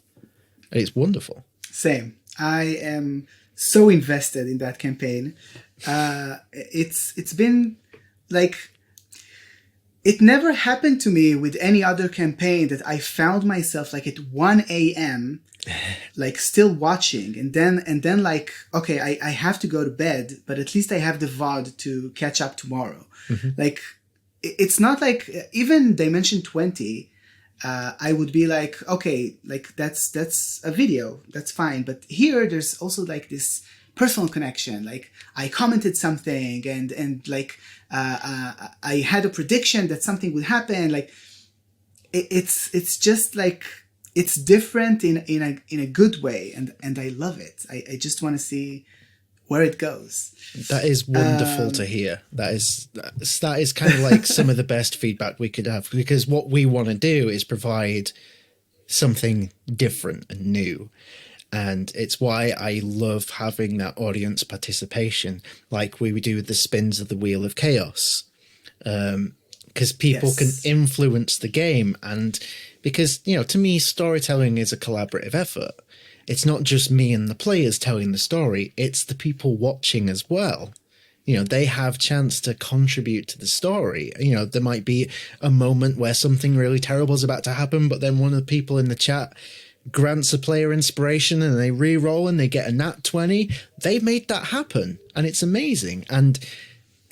And it's wonderful. Same. I am so invested in that campaign. It's been it never happened to me with any other campaign that I found myself at 1 a.m. Still watching, and then okay, I have to go to bed, but at least I have the VOD to catch up tomorrow. Mm-hmm. It's not even Dimension 20, I would be okay, that's a video, that's fine. But here there's also this personal connection. I commented something, and I had a prediction that something would happen. It's just it's different in a good way, and I love it. I just want to see where it goes. That is wonderful to hear. That is kind of some of the best feedback we could have, because what we want to do is provide something different and new. And it's why I love having that audience participation, like we do with the spins of the Wheel of Chaos. Because people can influence the game, and because, to me, storytelling is a collaborative effort. It's not just me and the players telling the story, it's the people watching as well. They have chance to contribute to the story. There might be a moment where something really terrible is about to happen, but then one of the people in the chat grants a player inspiration and they re-roll and they get a nat 20. They made that happen, and it's amazing. And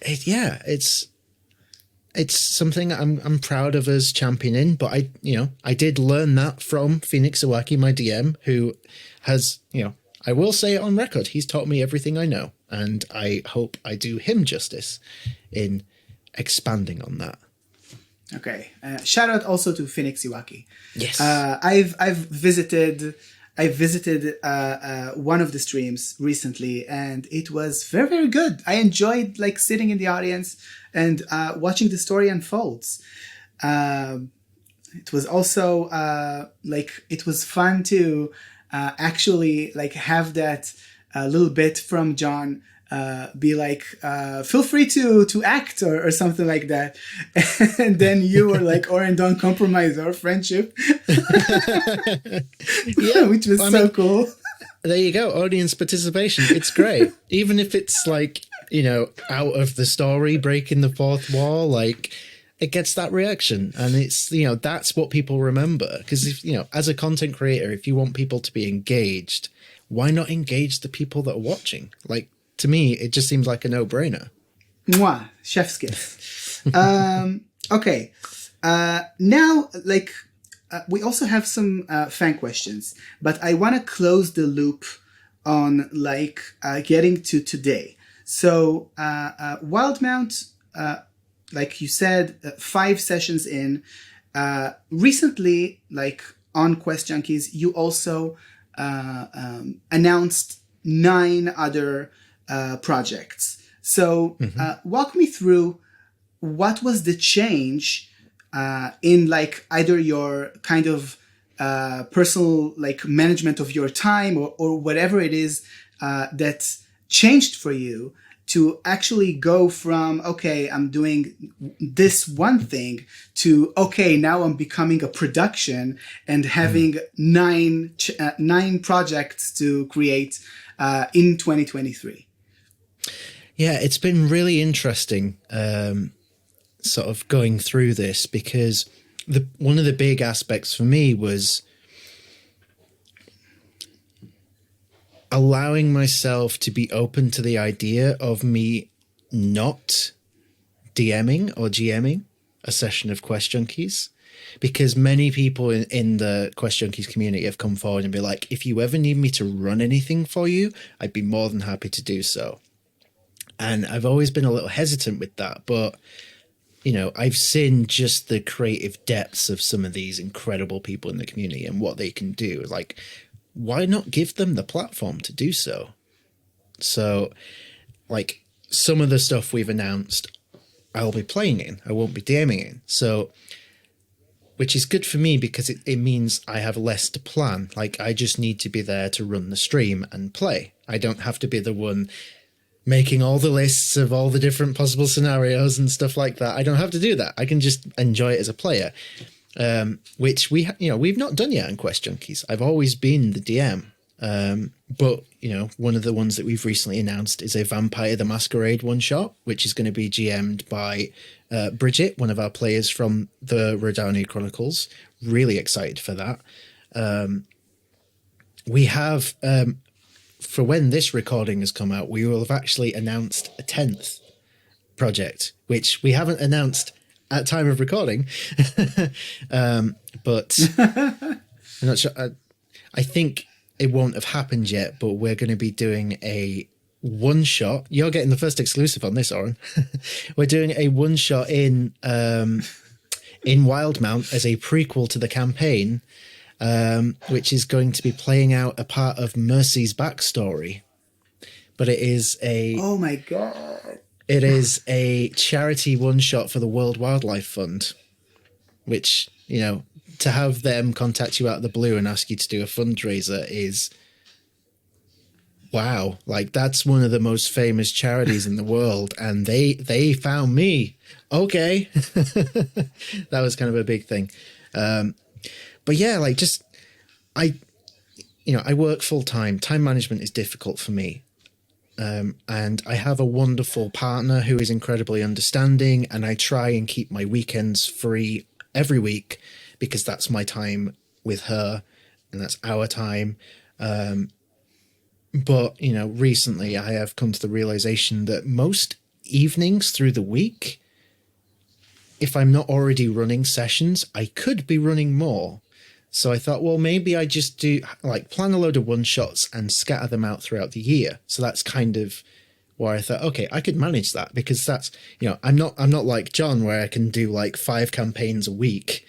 it's something I'm proud of us championing. But I did learn that from pheonixiwaki, my DM, who has, I will say it on record. He's taught me everything I know, and I hope I do him justice in expanding on that. Okay. Shout out also to pheonixiwaki. Yes. I've visited one of the streams recently, and it was very, very good. I enjoyed like sitting in the audience and watching the story unfolds. It was also it was fun to actually like have that little bit from John be like, feel free to act or something like that. And then you were like, Oren, don't compromise our friendship. Yeah, which was so cool. There you go. Audience participation. It's great. Even if it's like, you know, out of the story, breaking the fourth wall, like it gets that reaction. And it's, you know, that's what people remember. Because if, you know, as a content creator, if you want people to be engaged, why not engage the people that are watching? Like, to me, it just seems like a no-brainer. Mwah, chef's kiss. Okay. Now, like, we also have some fan questions, but I want to close the loop on, like, getting to today. So, Wildemount, like you said, 5 sessions in. Recently, like, on Quest Junkies, you also announced 9 other projects. So walk me through what was the change in like either your kind of personal like management of your time or whatever it is that changed for you to actually go from, okay, I'm doing this one thing to, okay, now I'm becoming a production and having 9 projects to create in 2023. Yeah, it's been really interesting sort of going through this because one of the big aspects for me was allowing myself to be open to the idea of me not DMing or GMing a session of Quest Junkies, because many people in the Quest Junkies community have come forward and be like, if you ever need me to run anything for you, I'd be more than happy to do so. And I've always been a little hesitant with that, but, you know, I've seen just the creative depths of some of these incredible people in the community and what they can do. Like, why not give them the platform to do so? So, like, some of the stuff we've announced, I'll be playing in. I won't be DMing in. So, which is good for me because it means I have less to plan. Like, I just need to be there to run the stream and play. I don't have to be the one making all the lists of all the different possible scenarios and stuff like that. I don't have to do that. I can just enjoy it as a player, which we've not done yet in Quest Junkies. I've always been the DM, but you know, one of the ones that we've recently announced is a Vampire the Masquerade one shot, which is going to be GM'd by Bridget, one of our players from the Rhódania Chronicles. Really excited for that. We have. For when this recording has come out, we will have actually announced a 10th project, which we haven't announced at time of recording. But I'm not sure. I think it won't have happened yet, but we're going to be doing a one-shot. You're getting the first exclusive on this, Oren. We're doing a one-shot in Wildemount as a prequel to the campaign, which is going to be playing out a part of Mercy's backstory. But it is oh my god! It is a charity one-shot for the World Wildlife Fund, which, you know, to have them contact you out of the blue and ask you to do a fundraiser is, wow. Like, that's one of the most famous charities in the world, and they found me. Okay. That was kind of a big thing. But yeah, like, just, I work full time. Time management is difficult for me. And I have a wonderful partner who is incredibly understanding, and I try and keep my weekends free every week because that's my time with her and that's our time. But, you know, recently I have come to the realization that most evenings through the week, if I'm not already running sessions, I could be running more. So I thought, well, maybe I just do like plan a load of one-shots and scatter them out throughout the year. So that's kind of where I thought, okay, I could manage that, because that's, I'm not like John where I can do like 5 campaigns a week,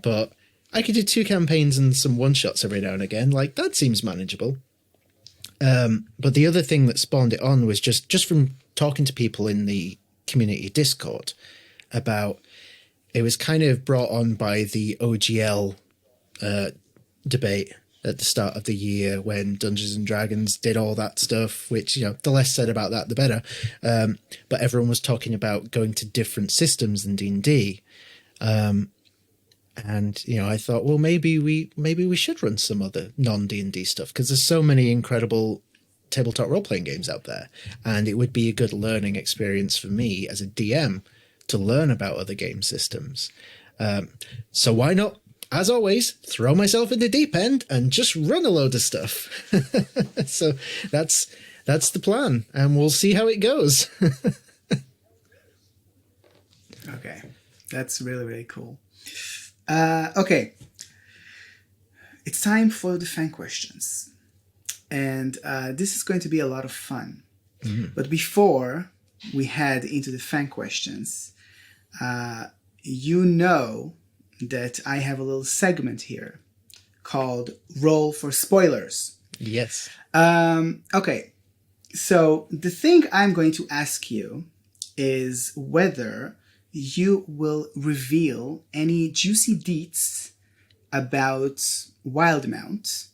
but I could do 2 campaigns and some one-shots every now and again. Like, that seems manageable. But the other thing that spawned it on was just from talking to people in the community Discord about, it was kind of brought on by the OGL debate at the start of the year when Dungeons and Dragons did all that stuff, which, the less said about that, the better. But everyone was talking about going to different systems than D&D. And, I thought, well, maybe we should run some other non-D&D stuff, because there's so many incredible tabletop role-playing games out there. And it would be a good learning experience for me as a DM to learn about other game systems. So why not, as always, throw myself in the deep end and just run a load of stuff. So that's the plan, and we'll see how it goes. Okay, that's really, really cool. Okay, it's time for the fan questions. And this is going to be a lot of fun. Mm-hmm. But before we head into the fan questions, that I have a little segment here called Roll for Spoilers. Yes. Okay, so the thing I'm going to ask you is whether you will reveal any juicy deets about Wildemount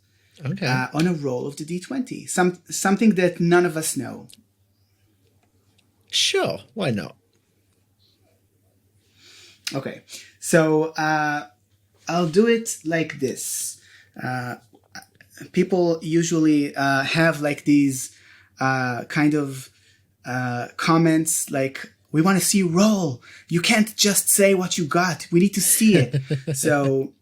on a roll of the D20. Something that none of us know. Sure, why not? Okay, so I'll do it like this. People usually have like these kind of comments like, we want to see you roll. You can't just say what you got. We need to see it. So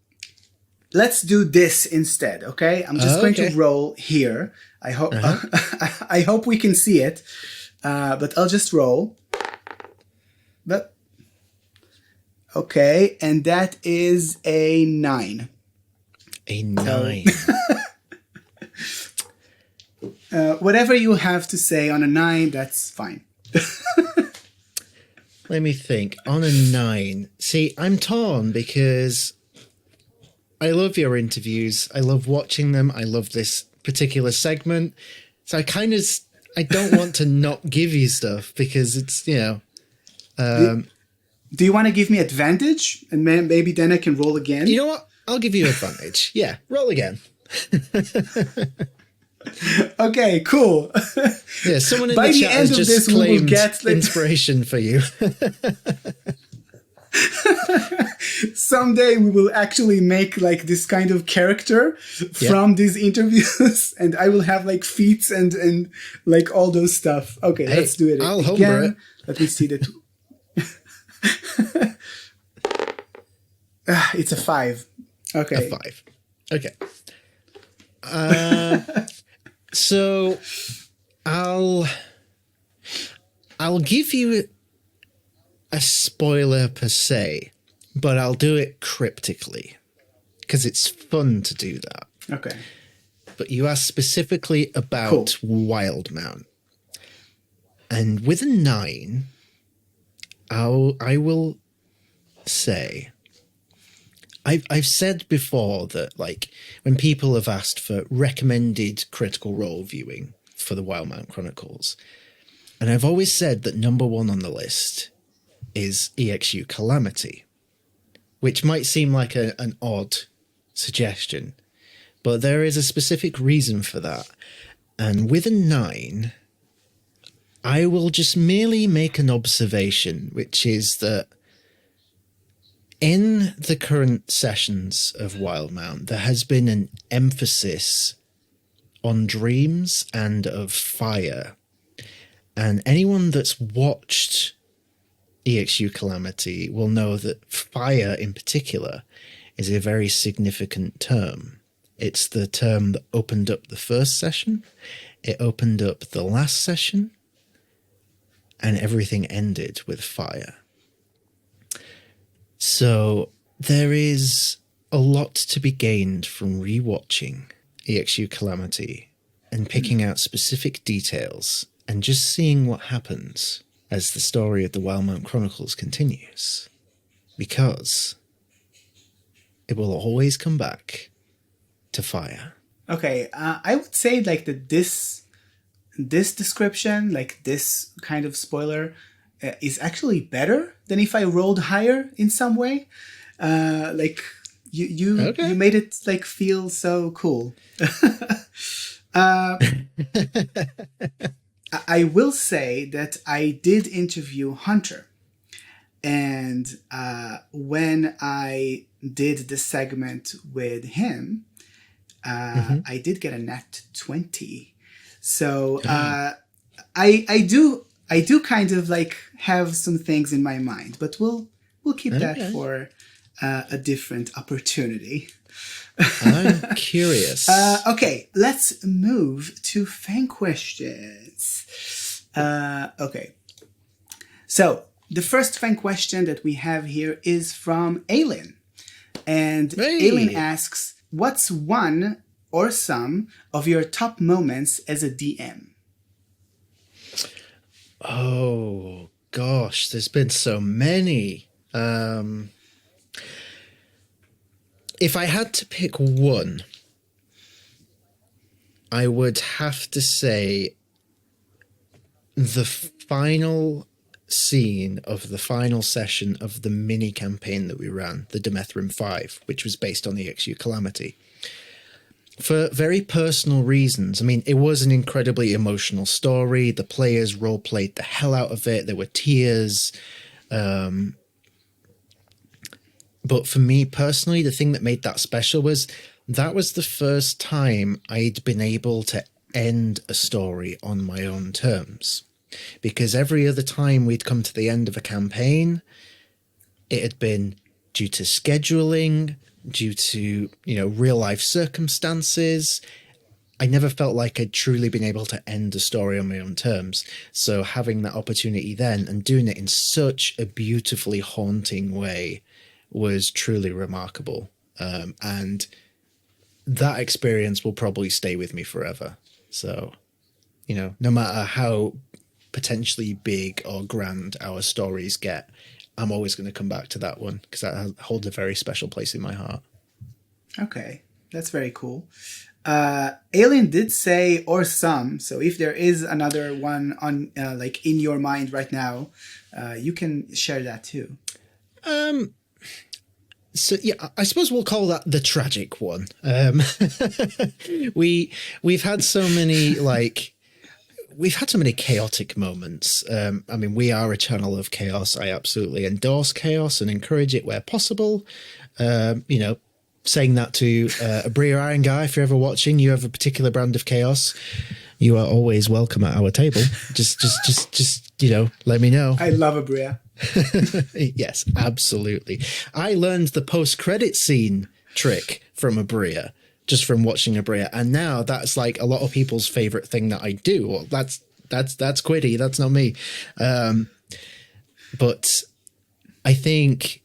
let's do this instead, okay? I'm just going to roll here. I hope I hope we can see it, but I'll just roll. But okay, and that is a 9. A 9. Whatever you have to say on a 9, that's fine. Let me think. On a 9. See, I'm torn because I love your interviews. I love watching them. I love this particular segment. So I don't want to not give you stuff because it's, do you want to give me advantage? And maybe then I can roll again? You know what? I'll give you advantage. Yeah, roll again. Okay, cool. Yeah, someone in the chat has just claimed inspiration for you. Someday we will actually make like this kind of character from these interviews, and I will have like feats and like all those stuff. Okay, let's do it I'll again. Homebrew it. Let me see the it's a 5. Okay. A 5. Okay. So I'll give you a spoiler per se, but I'll do it cryptically because it's fun to do that. Okay. But you asked specifically about Wildemount. And with a 9, I will say, I've said before that, like, when people have asked for recommended critical role viewing for the Wildemount Chronicles, and I've always said that number 1 on the list is EXU Calamity, which might seem like an odd suggestion, but there is a specific reason for that. And with a 9, I will just merely make an observation, which is that in the current sessions of Wildemount, there has been an emphasis on dreams and of fire. And anyone that's watched EXU Calamity will know that fire in particular is a very significant term. It's the term that opened up the first session, it opened up the last session, and everything ended with fire. So there is a lot to be gained from rewatching EXU Calamity and picking out specific details and just seeing what happens as the story of the Wildemount Chronicles continues. Because it will always come back to fire. Okay, I would say like that this description, like this kind of spoiler, is actually better than if I rolled higher in some way. Like you made it like feel so cool. I will say that I did interview Hunter, and when I did the segment with him, I did get a nat 20. So I do kind of like have some things in my mind, but we'll keep that for a different opportunity. I'm curious. Okay, let's move to fan questions. Okay, so the first fan question that we have here is from Ailin, and Ailin asks, "What's one or some of your top moments as a DM?" Oh gosh, there's been so many. If I had to pick one, I would have to say the final scene of the final session of the mini campaign that we ran, the Demethrim 5, which was based on the EXU Calamity. For very personal reasons. I mean, it was an incredibly emotional story. The players role-played the hell out of it. There were tears. But for me personally, the thing that made that special was that was the first time I'd been able to end a story on my own terms. Because every other time we'd come to the end of a campaign, it had been due to scheduling, due to, real life circumstances. I never felt like I'd truly been able to end a story on my own terms. So having that opportunity then and doing it in such a beautifully haunting way was truly remarkable. And that experience will probably stay with me forever. So, no matter how potentially big or grand our stories get, I'm always going to come back to that one because that holds a very special place in my heart. Okay, that's very cool. Ailin did say or some, so if there is another one on like in your mind right now, you can share that too. So yeah, I suppose we'll call that the tragic one. We've had so many we've had so many chaotic moments. I mean, we are a channel of chaos. I absolutely endorse chaos and encourage it where possible. Saying that to a Bria Iron Guy, if you're ever watching, you have a particular brand of chaos, you are always welcome at our table. Just let me know. I love a Bria. Yes, absolutely. I learned the post-credit scene trick from a Bria, just from watching a Bria, and now that's like a lot of people's favorite thing that I do. Well, that's Quiddy, that's not me. But I think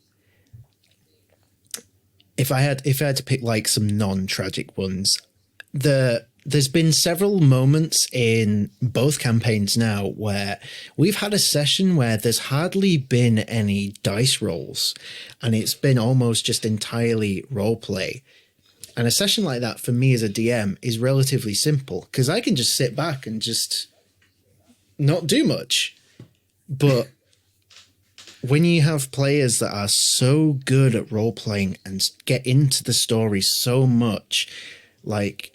if I had to pick like some non-tragic ones, there's been several moments in both campaigns now where we've had a session where there's hardly been any dice rolls, and it's been almost just entirely role play. And a session like that for me as a DM is relatively simple because I can just sit back and just not do much. But when you have players that are so good at role playing and get into the story so much, like,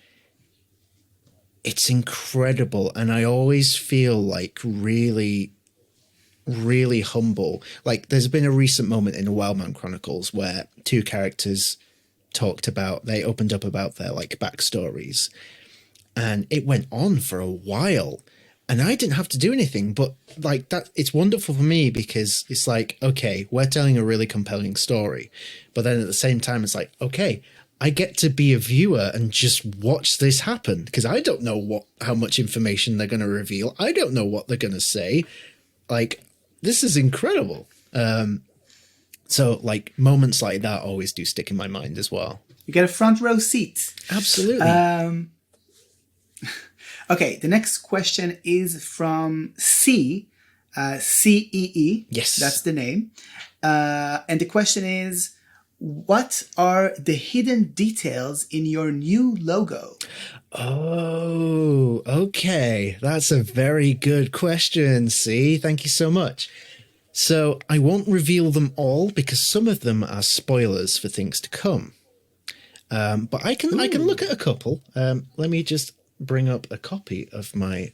it's incredible. And I always feel like really, really humble. Like, there's been a recent moment in the Wildemount Chronicles where two characters they opened up about their like backstories, and it went on for a while. And I didn't have to do anything, but like that, it's wonderful for me because it's like, okay, we're telling a really compelling story. But then at the same time, it's like, okay, I get to be a viewer and just watch this happen because I don't know how much information they're going to reveal. I don't know what they're going to say. Like, this is incredible. So like moments like that always do stick in my mind as well. You get a front row seat. Absolutely. Okay, the next question is from C, CEE. Yes. That's the name. And the question is, what are the hidden details in your new logo? Oh, okay. That's a very good question, C. Thank you so much. So I won't reveal them all because some of them are spoilers for things to come. But I can look at a couple. Let me just bring up a copy of my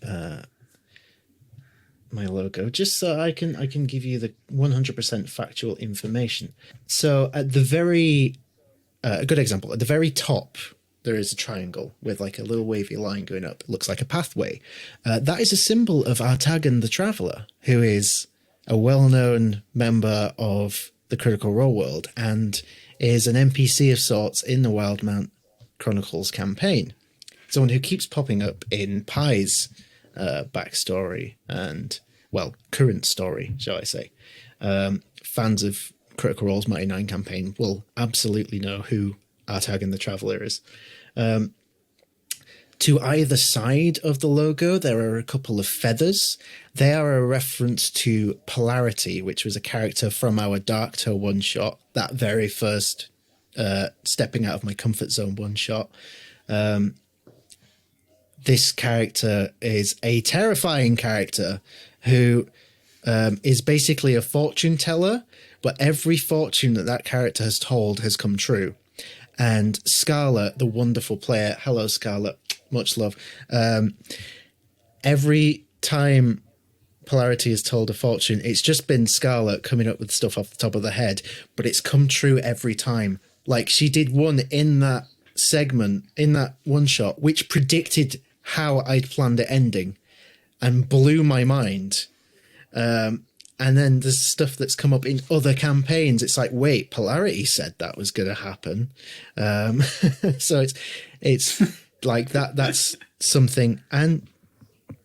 my logo just so I can give you the 100% factual information. So at the very a good example, at the very top there is a triangle with like a little wavy line going up. It looks like a pathway. That is a symbol of Artagan the Traveller, who is a well-known member of the Critical Role world and is an NPC of sorts in the Wildemount Chronicles campaign. Someone who keeps popping up in Pie's backstory and, well, current story, shall I say. Fans of Critical Role's Mighty Nine campaign will absolutely know who Artagan the Traveller is. To either side of the logo, there are a couple of feathers. They are a reference to Polarity, which was a character from our Darktoe one-shot, that very first Stepping Out of My Comfort Zone one-shot. This character is a terrifying character who is basically a fortune teller, but every fortune that character has told has come true. And Scarlet, the wonderful player, hello Scarlet, much love. Every time Polarity has told a fortune, it's just been Scarlet coming up with stuff off the top of the head, but it's come true every time. Like she did one in that segment, in that one shot, which predicted how I'd planned it ending and blew my mind. And then there's stuff that's come up in other campaigns. It's like, wait, Polarity said that was going to happen. So it's like that. That's something. And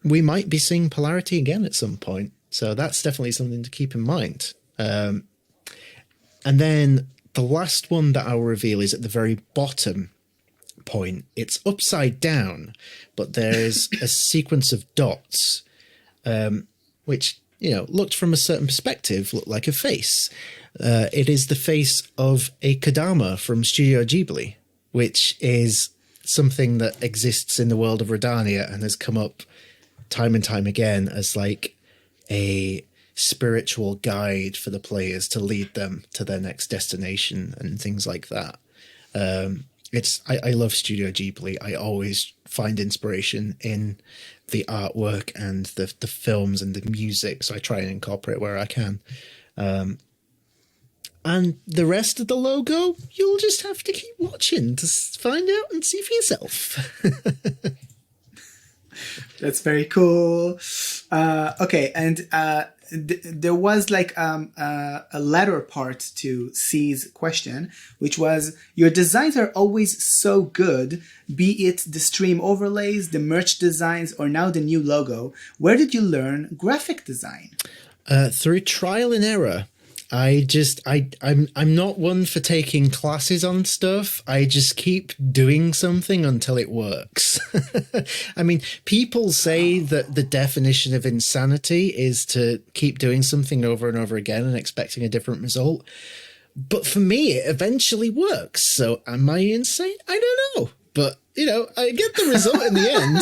we might be seeing Polarity again at some point. So that's definitely something to keep in mind. And then the last one that I'll reveal is at the very bottom point. It's upside down, but there's a sequence of dots, which, you know, looked from a certain perspective, looked like a face. It is the face of a Kodama from Studio Ghibli, which is something that exists in the world of Rhódania and has come up time and time again as like a spiritual guide for the players to lead them to their next destination and things like that. I love Studio Ghibli. I always find inspiration in the artwork and the films and the music, so I try and incorporate where I can. And the rest of the logo, you'll just have to keep watching to find out and see for yourself. That's very cool. Okay, and there was like a latter part to C's question, which was, your designs are always so good, be it the stream overlays, the merch designs, or now the new logo. Where did you learn graphic design? Through trial and error. I'm not one for taking classes on stuff. I just keep doing something until it works. I mean, people say that the definition of insanity is to keep doing something over and over again and expecting a different result. But for me, it eventually works. So am I insane? I don't know. But, you know, I get the result in the end.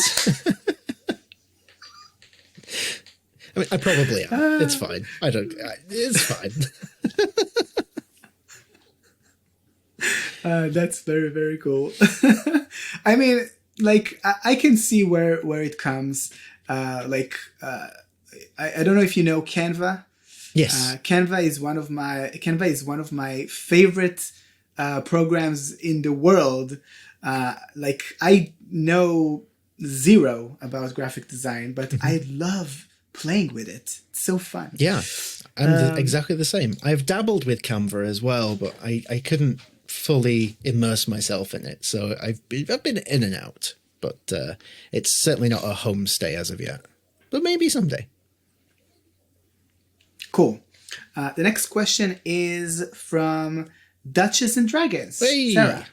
I mean, I probably am. It's fine. It's fine. That's very, very cool. I mean, like, I can see where it comes. I don't know if you know Canva. Yes. Canva is one of my favorite programs in the world. Like, I know zero about graphic design, but I love playing with it. It's so fun. Yeah, I'm exactly the same. I've dabbled with Canva as well, but I couldn't fully immerse myself in it. So I've been in and out, but it's certainly not a homestay as of yet. But maybe someday. Cool. The next question is from DutchessAndDragons. Hey. Sarah.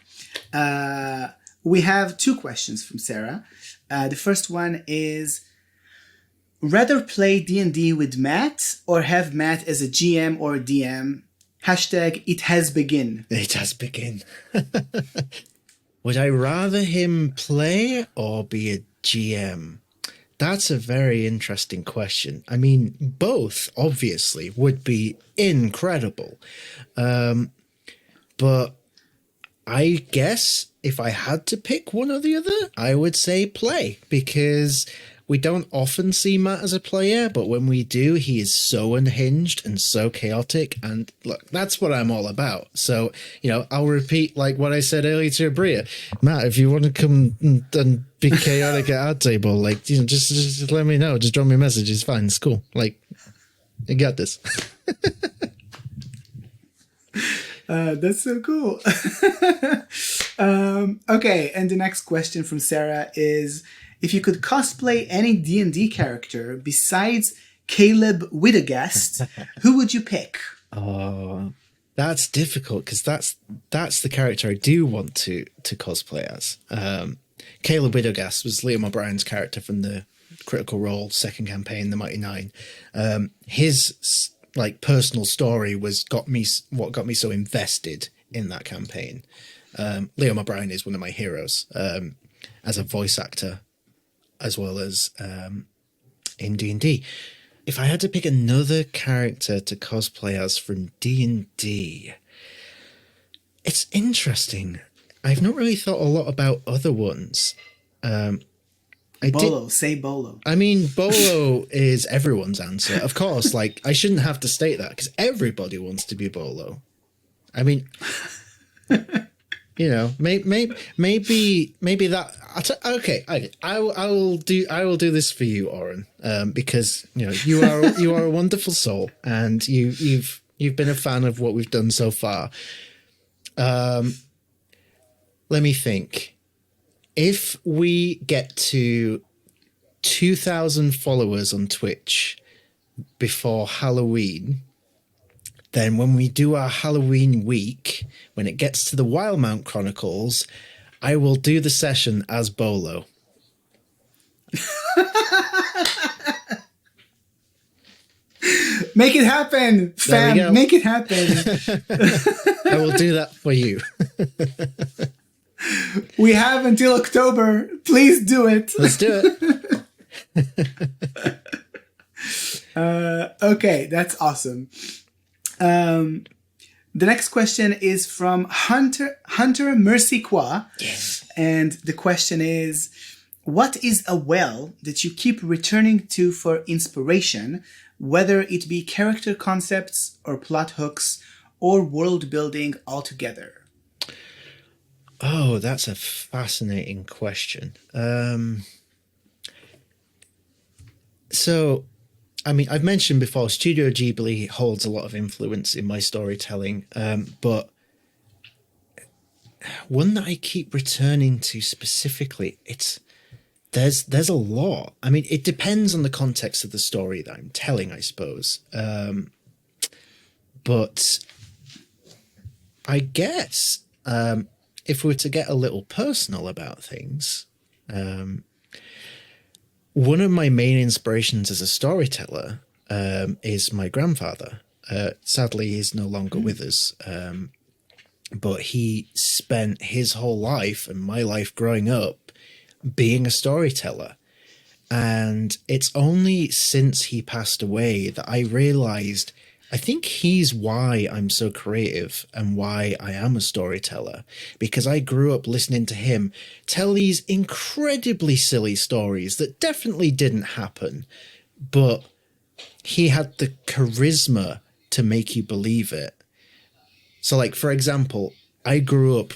We have 2 questions from Sarah. The first one is, rather play D&D with Matt or have Matt as a GM or a DM? #ithasbegun. Ithasbegun. Would I rather him play or be a GM? That's a very interesting question. I mean, both, obviously, would be incredible. But I guess if I had to pick one or the other, I would say play, because we don't often see Matt as a player, but when we do, he is so unhinged and so chaotic. And look, that's what I'm all about. So, I'll repeat like what I said earlier to Bria. Matt, if you want to come and be chaotic at our table, like, just let me know. Just drop me a message. It's fine. It's cool. Like, you got this. That's so cool. Okay, and the next question from Sarah is, if you could cosplay any D&D character besides Caleb Widogast, who would you pick? Oh, that's difficult, because that's the character I do want to cosplay as. Caleb Widogast was Liam O'Brien's character from the Critical Role second campaign, The Mighty Nine. His personal story what got me so invested in that campaign. Liam O'Brien is one of my heroes as a voice actor, as well as in D&D. If I had to pick another character to cosplay as from D&D, it's interesting. I've not really thought a lot about other ones. Say Bolo. I mean, Bolo is everyone's answer. Of course, I shouldn't have to state that, because everybody wants to be Bolo. I mean, maybe that. Okay, I will do this for you, Oren, because you are a wonderful soul, and you've been a fan of what we've done so far. Let me think. If we get to 2,000 followers on Twitch before Halloween, then when we do our Halloween week, when it gets to the Wildemount Chronicles, I will do the session as Bolo. Make it happen, fam. Make it happen. I will do that for you. We have until October. Please do it. Let's do it. Okay, that's awesome. The next question is from Hunter Mercy Quoi. Yes. And the question is, what is a well that you keep returning to for inspiration, whether it be character concepts or plot hooks or world building altogether? Oh, that's a fascinating question. So, I mean, I've mentioned before, Studio Ghibli holds a lot of influence in my storytelling, but one that I keep returning to specifically, there's a lot. I mean, it depends on the context of the story that I'm telling, I suppose. But I guess if we were to get a little personal about things, one of my main inspirations as a storyteller is my grandfather. Sadly, he's no longer with us, but he spent his whole life and my life growing up being a storyteller. And it's only since he passed away that I realized I think he's why I'm so creative and why I am a storyteller, because I grew up listening to him tell these incredibly silly stories that definitely didn't happen, but he had the charisma to make you believe it. So, like, for example, I grew up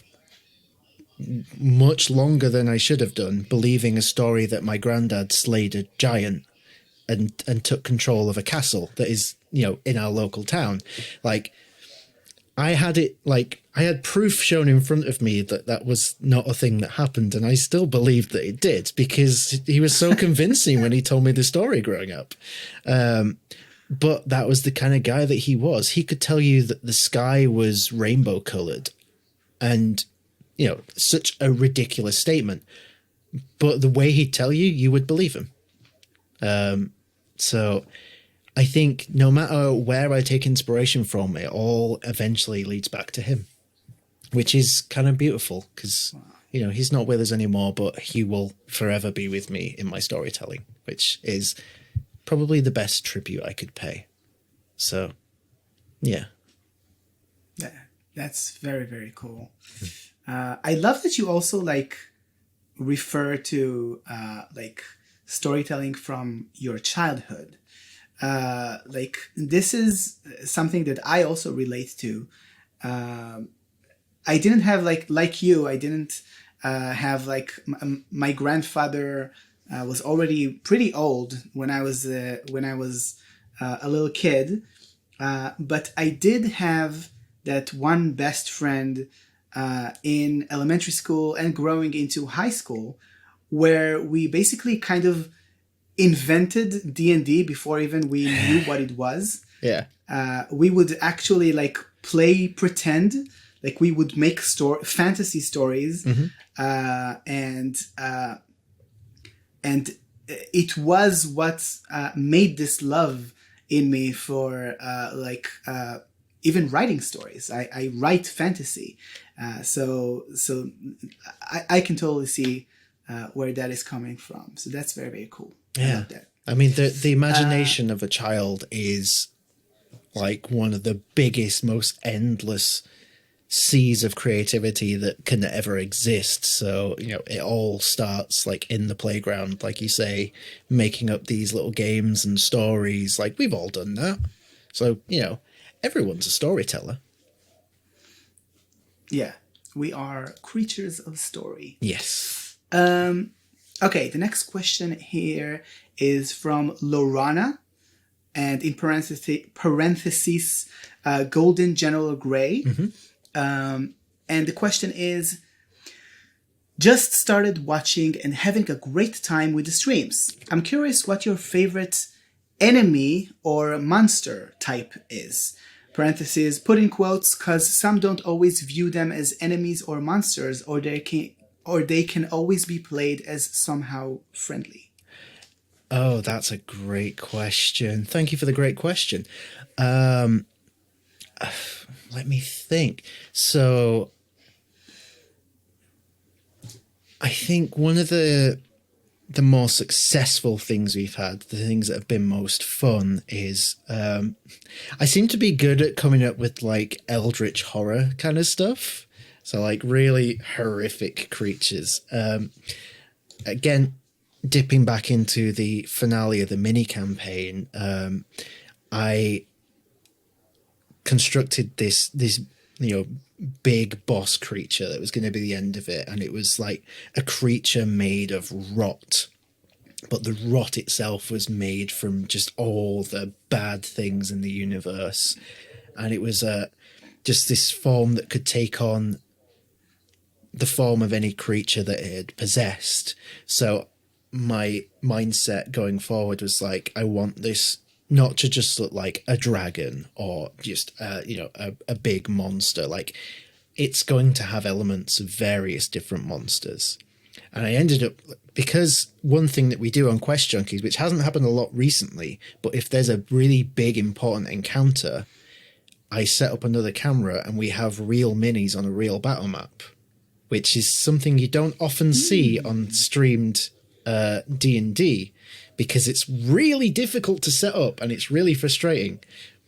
much longer than I should have done believing a story that my granddad slayed a giant and took control of a castle that is, in our local town. Like, I had proof shown in front of me that was not a thing that happened, and I still believed that it did because he was so convincing when he told me the story growing up. But that was the kind of guy that he was. He could tell you that the sky was rainbow colored, and, you know, such a ridiculous statement. But the way he'd tell you, you would believe him. So I think no matter where I take inspiration from, it all eventually leads back to him, which is kind of beautiful because, you know, he's not with us anymore, but he will forever be with me in my storytelling, which is probably the best tribute I could pay. So, yeah. That's very, very cool. I love that you also like refer to like storytelling from your childhood. Like this is something that I also relate to. I didn't have like you. I didn't have like my grandfather was already pretty old when I was a little kid, but I did have that one best friend in elementary school and growing into high school, where we basically kind of invented D&D before even we knew what it was. Yeah. We would actually like play pretend, like we would make fantasy stories, and it was what made this love in me for even writing stories. I write fantasy, so I can totally see where that is coming from. So that's very, very cool. Yeah. I love that. I mean, the imagination of a child is like one of the biggest, most endless seas of creativity that can ever exist. So, you know, it all starts like in the playground, like you say, making up these little games and stories. Like we've all done that. So, you know, everyone's a storyteller. Yeah, we are creatures of story. Yes. Okay, the next question here is from Laurana, and in parentheses GoldenGeneralGray. And the question is, just started watching and having a great time with the streams. I'm curious what your favorite enemy or monster type is. Parentheses, put in quotes, because some don't always view them as enemies or monsters, or they can always be played as somehow friendly. Oh, that's a great question. Thank you for the great question. Let me think. So I think one of the more successful things we've had, the things that have been most fun, is I seem to be good at coming up with like eldritch horror kind of stuff. So like really horrific creatures. Again, dipping back into the finale of the mini campaign, I constructed this big boss creature that was going to be the end of it, and it was like a creature made of rot, but the rot itself was made from just all the bad things in the universe, and it was just this form that could take on the form of any creature that it had possessed. So my mindset going forward was like, I want this not to just look like a dragon or just a big monster. Like, it's going to have elements of various different monsters. And I ended up, because one thing that we do on Quest Junkies, which hasn't happened a lot recently, but if there's a really big important encounter, I set up another camera and we have real minis on a real battle map, which is something you don't often see on streamed D&D, because it's really difficult to set up and it's really frustrating,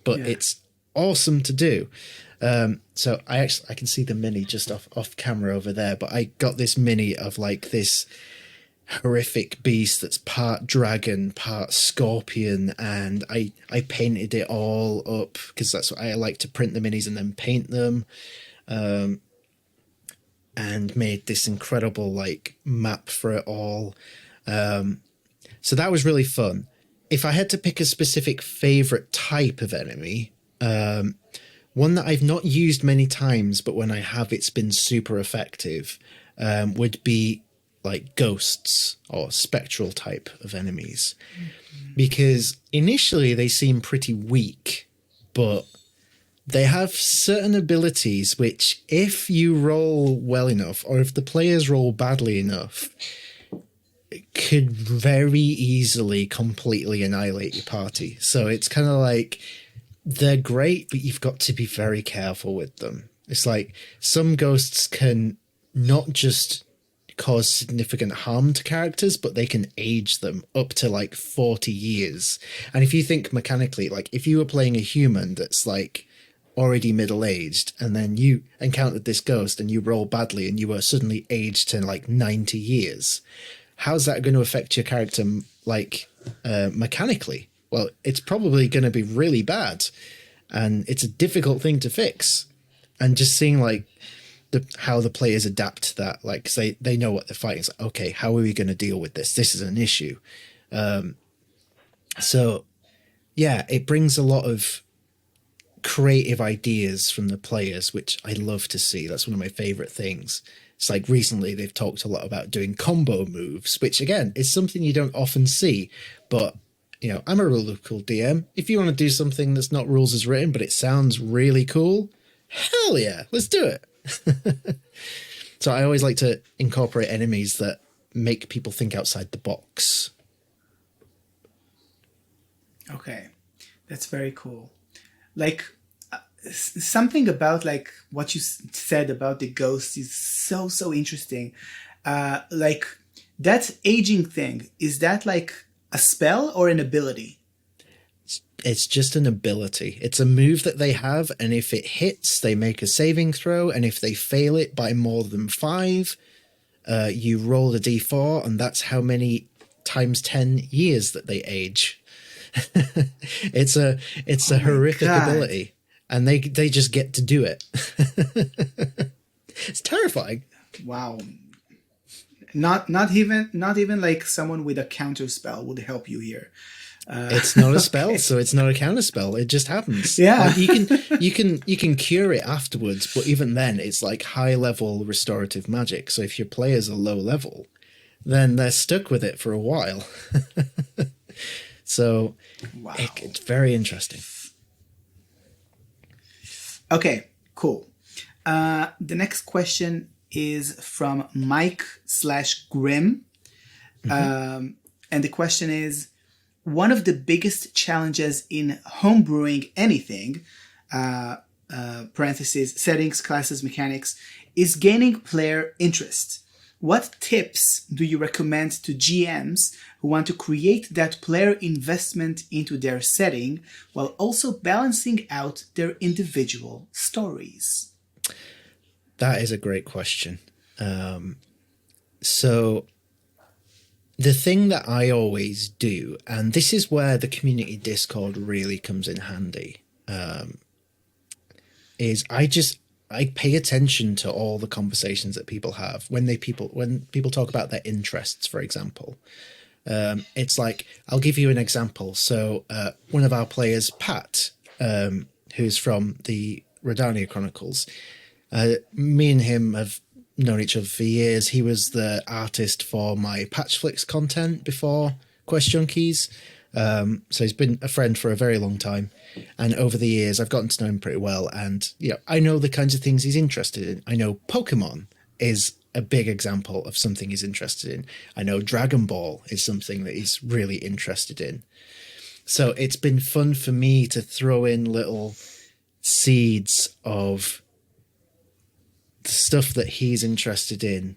but it's awesome to do. So I can see the mini just off camera over there, but I got this mini of like this horrific beast that's part dragon, part scorpion, and I painted it all up because that's what I like to print the minis and then paint them, and made this incredible like map for it all. So that was really fun. If I had to pick a specific favorite type of enemy, one that I've not used many times, but when I have, it's been super effective, would be like ghosts or spectral type of enemies, because initially they seem pretty weak, but they have certain abilities which, if you roll well enough, or if the players roll badly enough, it could very easily completely annihilate your party. So it's kind of like, they're great, but you've got to be very careful with them. It's like some ghosts can not just cause significant harm to characters, but they can age them up to like 40 years. And if you think mechanically, like if you were playing a human that's like already middle-aged, and then you encountered this ghost and you roll badly and you were suddenly aged to like 90 years, how's that going to affect your character like mechanically? Well, it's probably going to be really bad, and it's a difficult thing to fix. And just seeing like how the players adapt to that, like 'cause they know what they're fighting. It's like, okay, how are we going to deal with this? This is an issue. So yeah, it brings a lot of creative ideas from the players, which I love to see. That's one of my favorite things. It's like recently they've talked a lot about doing combo moves, which again is something you don't often see. But you know, I'm a cool DM. If you want to do something that's not rules as written, but it sounds really cool, hell yeah, let's do it. So I always like to incorporate enemies that make people think outside the box. Okay, that's very cool. Like something about like what you said about the ghosts is so interesting. Like that aging thing, is that like a spell or an ability? It's just an ability. It's a move that they have, and if it hits, they make a saving throw, and if they fail it by more than 5, you roll a d4, and that's how many times 10 years that they age. It's a horrific ability, and they just get to do it. It's terrifying. Wow. Not even like someone with a counter spell would help you here. It's not a spell, okay. So it's not a counter spell. It just happens. Yeah, you can cure it afterwards, but even then, it's like high level restorative magic. So if your players are low level, then they're stuck with it for a while. So wow. It's very interesting. Okay, cool. The next question is from Mike/Grimm, and the question is, one of the biggest challenges in homebrewing anything, parentheses, settings, classes, mechanics, is gaining player interest. What tips do you recommend to GMs who want to create that player investment into their setting while also balancing out their individual stories? That is a great question. So the thing that I always do, and this is where the community Discord really comes in handy, is I pay attention to all the conversations that people have when people talk about their interests, for example. It's like, I'll give you an example. So one of our players, Pat, who's from the Rhódania Chronicles, me and him have known each other for years. He was the artist for my Patch Flicks content before Quest Junkies. So he's been a friend for a very long time. And over the years, I've gotten to know him pretty well. And I know the kinds of things he's interested in. I know Pokemon is a big example of something he's interested in. I know Dragon Ball is something that he's really interested in. So it's been fun for me to throw in little seeds of the stuff that he's interested in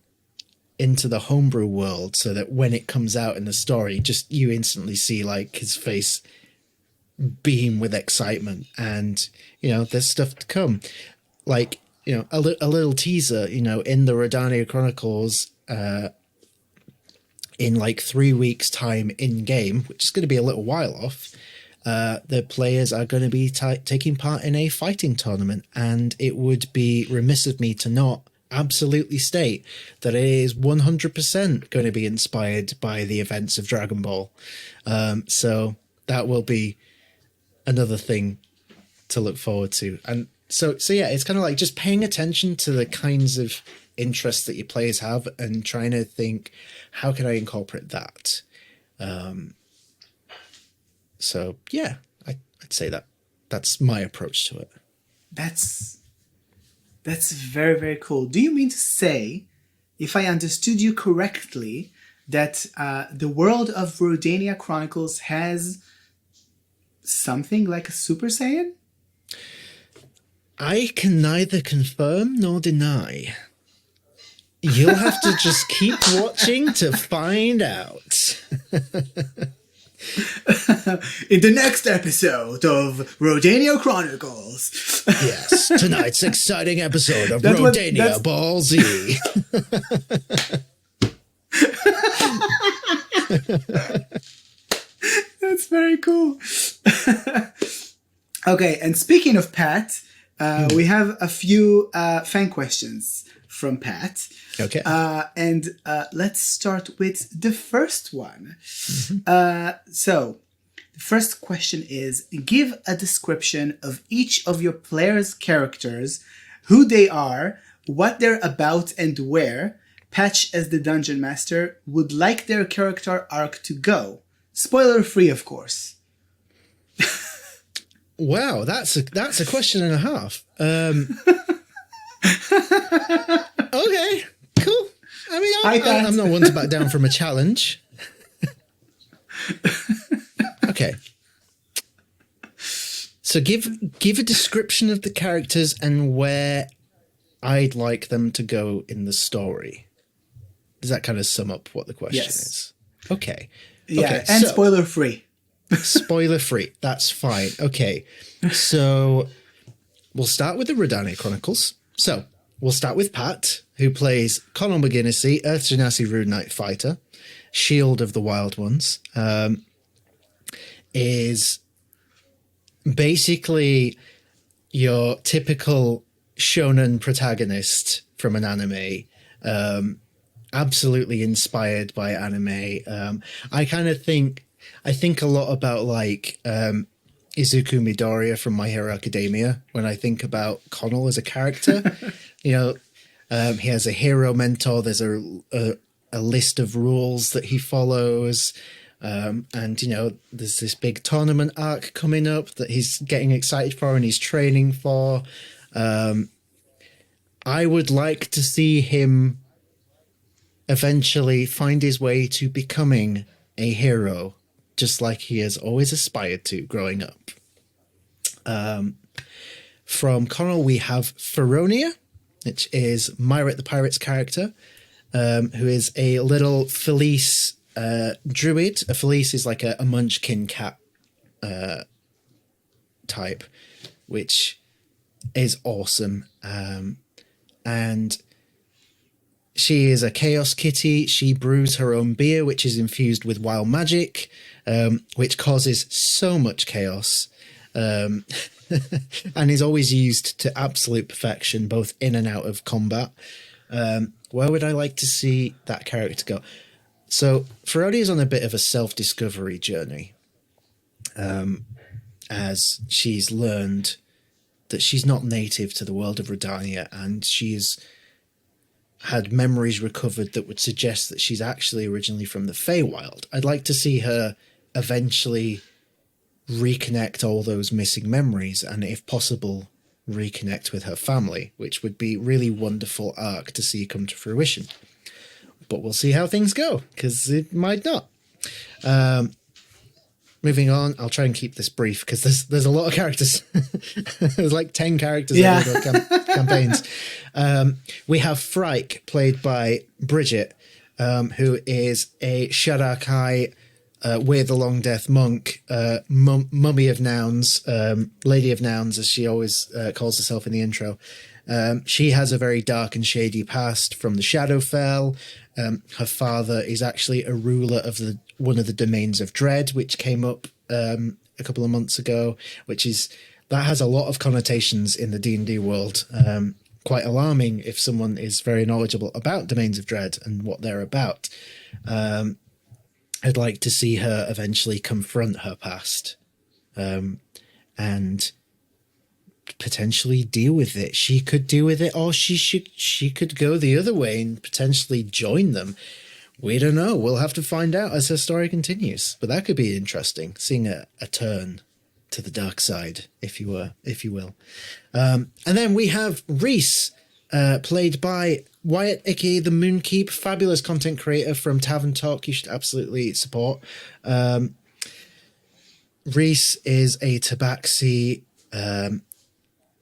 into the homebrew world, so that when it comes out in the story, just you instantly see like his face beam with excitement, and there's stuff to come. Like a little teaser, in the Rhódania Chronicles, in like 3 weeks' time in game, which is going to be a little while off. The players are going to be taking part in a fighting tournament, and it would be remiss of me to not absolutely state that it is 100% going to be inspired by the events of Dragon Ball. So that will be another thing to look forward to. And so yeah, it's kind of like just paying attention to the kinds of interests that your players have and trying to think, how can I incorporate that? So yeah, I'd say that's my approach to it. That's very, very cool. Do you mean to say, if I understood you correctly, that the world of Rhódania Chronicles has something like a Super Saiyan? I can neither confirm nor deny. You'll have to just keep watching to find out. In the next episode of Rhódania Chronicles. Yes, tonight's exciting episode of Rhódania Ball Z. That's very cool. Okay, and speaking of Pat, we have a few fan questions from Pat. Okay. And let's start with the first one. So, the first question is, give a description of each of your players' characters, who they are, what they're about, and where Patch, as the Dungeon Master, would like their character arc to go. Spoiler free, of course. Wow, that's a question and a half. Okay, cool. I mean, I'm not one to back down from a challenge. Okay. So give a description of the characters and where I'd like them to go in the story. Does that kind of sum up what the question is? Okay. Yeah, okay, and spoiler free. Spoiler free. That's fine. Okay. So we'll start with the Rhódania Chronicles. So we'll start with Pat, who plays Conal McGinnisy, Earth Genasi Rude Knight Fighter, Shield of the Wild Ones. Is basically your typical shonen protagonist from an anime. Absolutely inspired by anime. I think a lot about like Izuku Midoriya from My Hero Academia when I think about Conal as a character. You know, he has a hero mentor. There's a list of rules that he follows. And, you know, there's this big tournament arc coming up that he's getting excited for and he's training for. I would like to see him eventually find his way to becoming a hero, just like he has always aspired to growing up. From Conal, we have Pheronia, which is Myret the Pirate's character, who is a little Felice druid. A Felice is like a munchkin cat type, which is awesome. And she is a chaos kitty. She brews her own beer, which is infused with wild magic, which causes so much chaos, and is always used to absolute perfection, both in and out of combat. Where would I like to see that character go? So Ferrari is on a bit of a self-discovery journey, as she's learned that she's not native to the world of Rhódania, and she's had memories recovered that would suggest that she's actually originally from the Feywild. I'd like to see her eventually reconnect all those missing memories and, if possible, reconnect with her family, which would be really wonderful arc to see come to fruition. But we'll see how things go, because it might not. Moving on, I'll try and keep this brief because there's a lot of characters. There's like 10 characters in the campaigns. We have Frike, played by Bridget, who is a Shadakai with the Long Death Monk, mummy of nouns, lady of nouns, as she always calls herself in the intro. She has a very dark and shady past from the Shadowfell. Her father is actually a ruler of one of the domains of dread, which came up a couple of months ago, that has a lot of connotations in the D&D world. Quite alarming if someone is very knowledgeable about domains of dread and what they're about. I'd like to see her eventually confront her past, and potentially deal with it. She could deal with it, or she could go the other way and potentially join them. We don't know. We'll have to find out as her story continues. But that could be interesting, seeing a turn to the dark side, if you will. And then we have Rhys, played by Wyatt, aka the Moonkeep, fabulous content creator from Tavern Talk. You should absolutely support. Rhys is a Tabaxi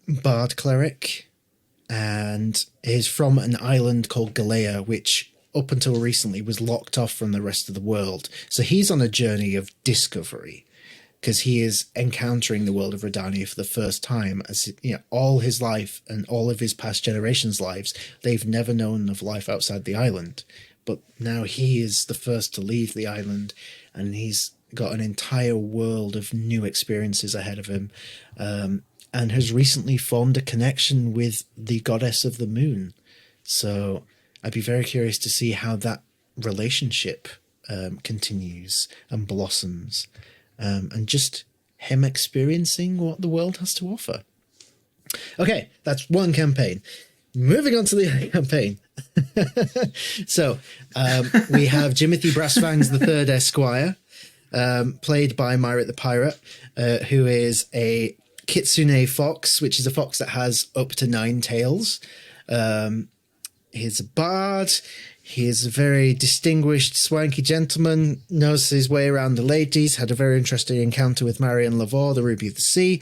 bard cleric, and is from an island called Galea, which up until recently was locked off from the rest of the world. So he's on a journey of discovery, because he is encountering the world of Rhódania for the first time. As you know, all his life and all of his past generations' lives, they've never known of life outside the island. But now he is the first to leave the island, and he's got an entire world of new experiences ahead of him, and has recently formed a connection with the goddess of the moon. So I'd be very curious to see how that relationship continues and blossoms. And just him experiencing what the world has to offer. Okay, that's one campaign. Moving on to the other campaign. So, we have Jimothy Brassfangs III Esquire, played by Myrick the Pirate, who is a kitsune fox, which is a fox that has up to 9 tails. He's a bard. He is a very distinguished, swanky gentleman, knows his way around the ladies, had a very interesting encounter with Marion Lavore, the Ruby of the Sea.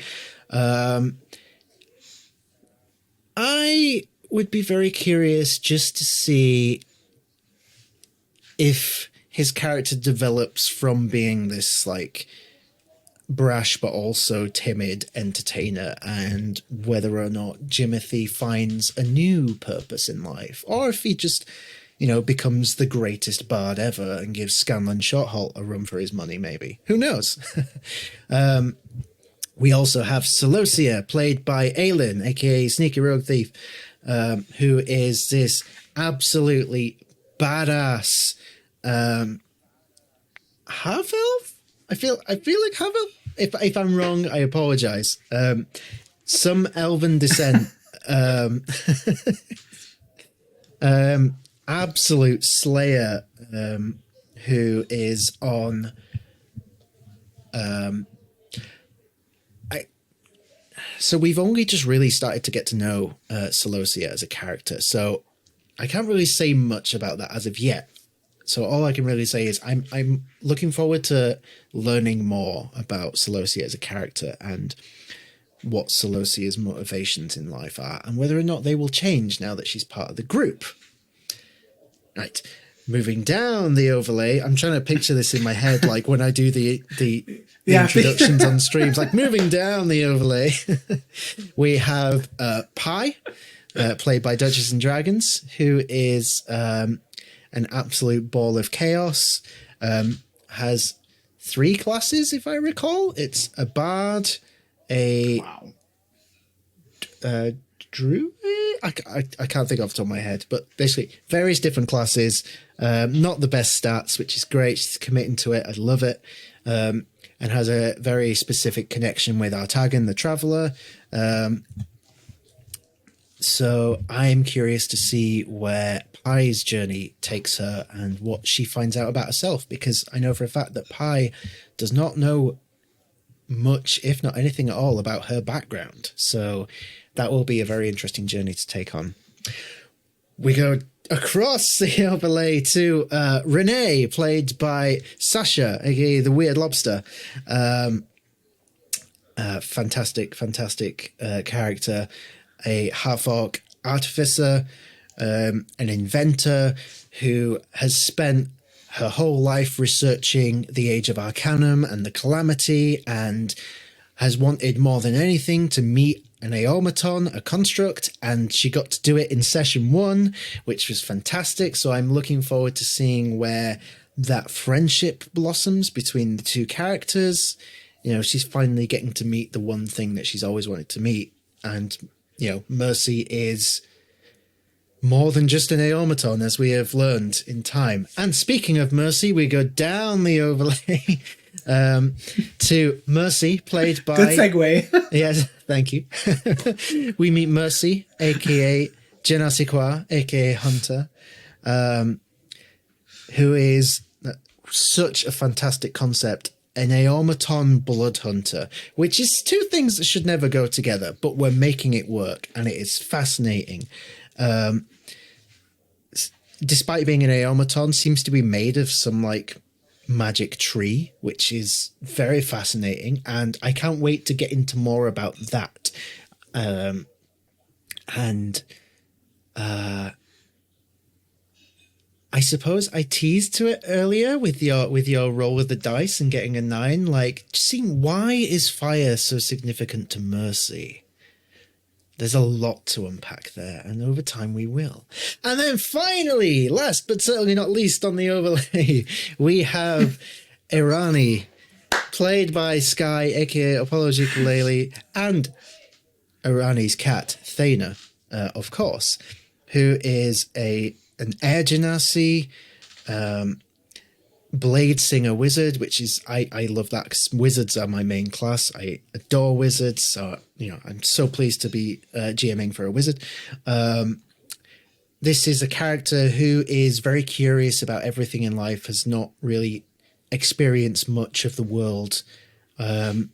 I would be very curious just to see if his character develops from being this, like, brash but also timid entertainer, and whether or not Jimothy finds a new purpose in life, or if he just, you know, becomes the greatest bard ever and gives Scanlan Shorthalt a run for his money, maybe. Who knows? We also have Celosia, played by Ailin, aka Sneaky Rogue Thief, who is this absolutely badass half-elf? I feel like half-elf. If I'm wrong, I apologize. Some elven descent. Absolute slayer, who is on so we've only just really started to get to know Celosia as a character, so I can't really say much about that as of yet. So all I can really say is I'm looking forward to learning more about Celosia as a character, and what Celosia's motivations in life are, and whether or not they will change now that she's part of the group. Right, moving down the overlay. I'm trying to picture this in my head, like when I do the introductions on streams. Like, moving down the overlay, we have Pi, played by DutchessAndDragons, who is an absolute ball of chaos. Has 3 classes, if I recall. It's a bard, a druid. I can't think off the top of my head, but basically various different classes. Not the best stats, which is great. She's committing to it. I love it. And has a very specific connection with Artagan, the Traveller. So I'm curious to see where Pi's journey takes her and what she finds out about herself, because I know for a fact that Pi does not know much, if not anything at all, about her background. So that will be a very interesting journey to take on. We go across the overlay to Renee, played by Sasha, aka the Weird Lobster. Fantastic character. A half-orc artificer, an inventor who has spent her whole life researching the Age of Arcanum and the Calamity, and has wanted more than anything to meet an Aeomaton, a construct, and she got to do it in session 1, which was fantastic. So I'm looking forward to seeing where that friendship blossoms between the two characters. You know, she's finally getting to meet the one thing that she's always wanted to meet, and you know, Mercy is more than just an Aeomaton, as we have learned in time. And speaking of Mercy, we go down the overlay to Mercy, played by... Good segue. Yes, Thank you. We meet Mercy, aka Mercy Quoi, aka Hunter, who is such a fantastic concept. An Aomaton blood hunter, which is two things that should never go together, but we're making it work, and it is fascinating. Despite being an Aomaton, seems to be made of some like magic tree, which is very fascinating, and I can't wait to get into more about that. I suppose I teased to it earlier with your roll with the dice and getting a 9. Like, seeing why is fire so significant to Mercy? There's a lot to unpack there, and over time we will. And then finally, last but certainly not least on the overlay, we have Irani, played by Sky, aka Apology Ukulele, and Irani's cat, Thana, of course, who is an air genasi, blade singer wizard, which is I love that because wizards are my main class. I adore wizards, so I'm so pleased to be GMing for a wizard. This is a character who is very curious about everything in life, has not really experienced much of the world, and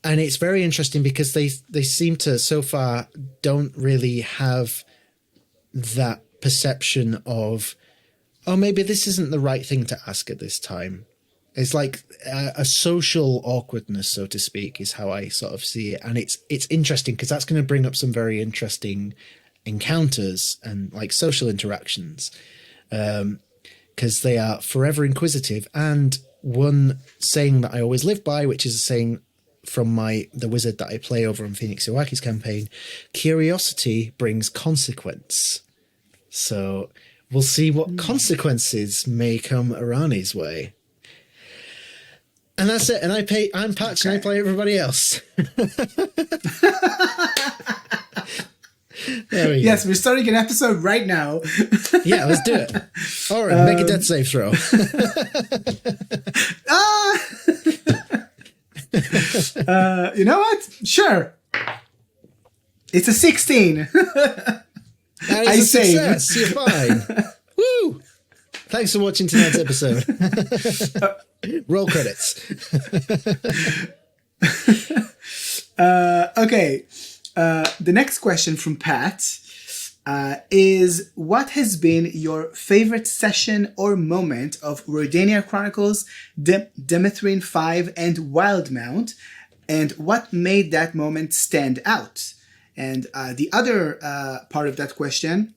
it's very interesting because they seem to so far don't really have that perception of, oh, maybe this isn't the right thing to ask at this time. It's like a social awkwardness, so to speak, is how I sort of see it. And it's interesting because that's going to bring up some very interesting encounters and like social interactions, because they are forever inquisitive. And one saying that I always live by, which is a saying from the wizard that I play over on pheonixiwaki's campaign, curiosity brings consequence. So we'll see what consequences may come Irani's way. And that's it. And I'm Patch, and I play everybody else. There we go. Yes, we're starting an episode right now. Yeah, let's do it. All right, make a death save throw. You know what? Sure. It's a 16. That is a success. You're fine. Woo! Thanks for watching tonight's episode. Roll credits. Okay. The next question from Pat is, what has been your favorite session or moment of Rhódania Chronicles, Demethrine 5, and Wildemount, and what made that moment stand out? And the other part of that question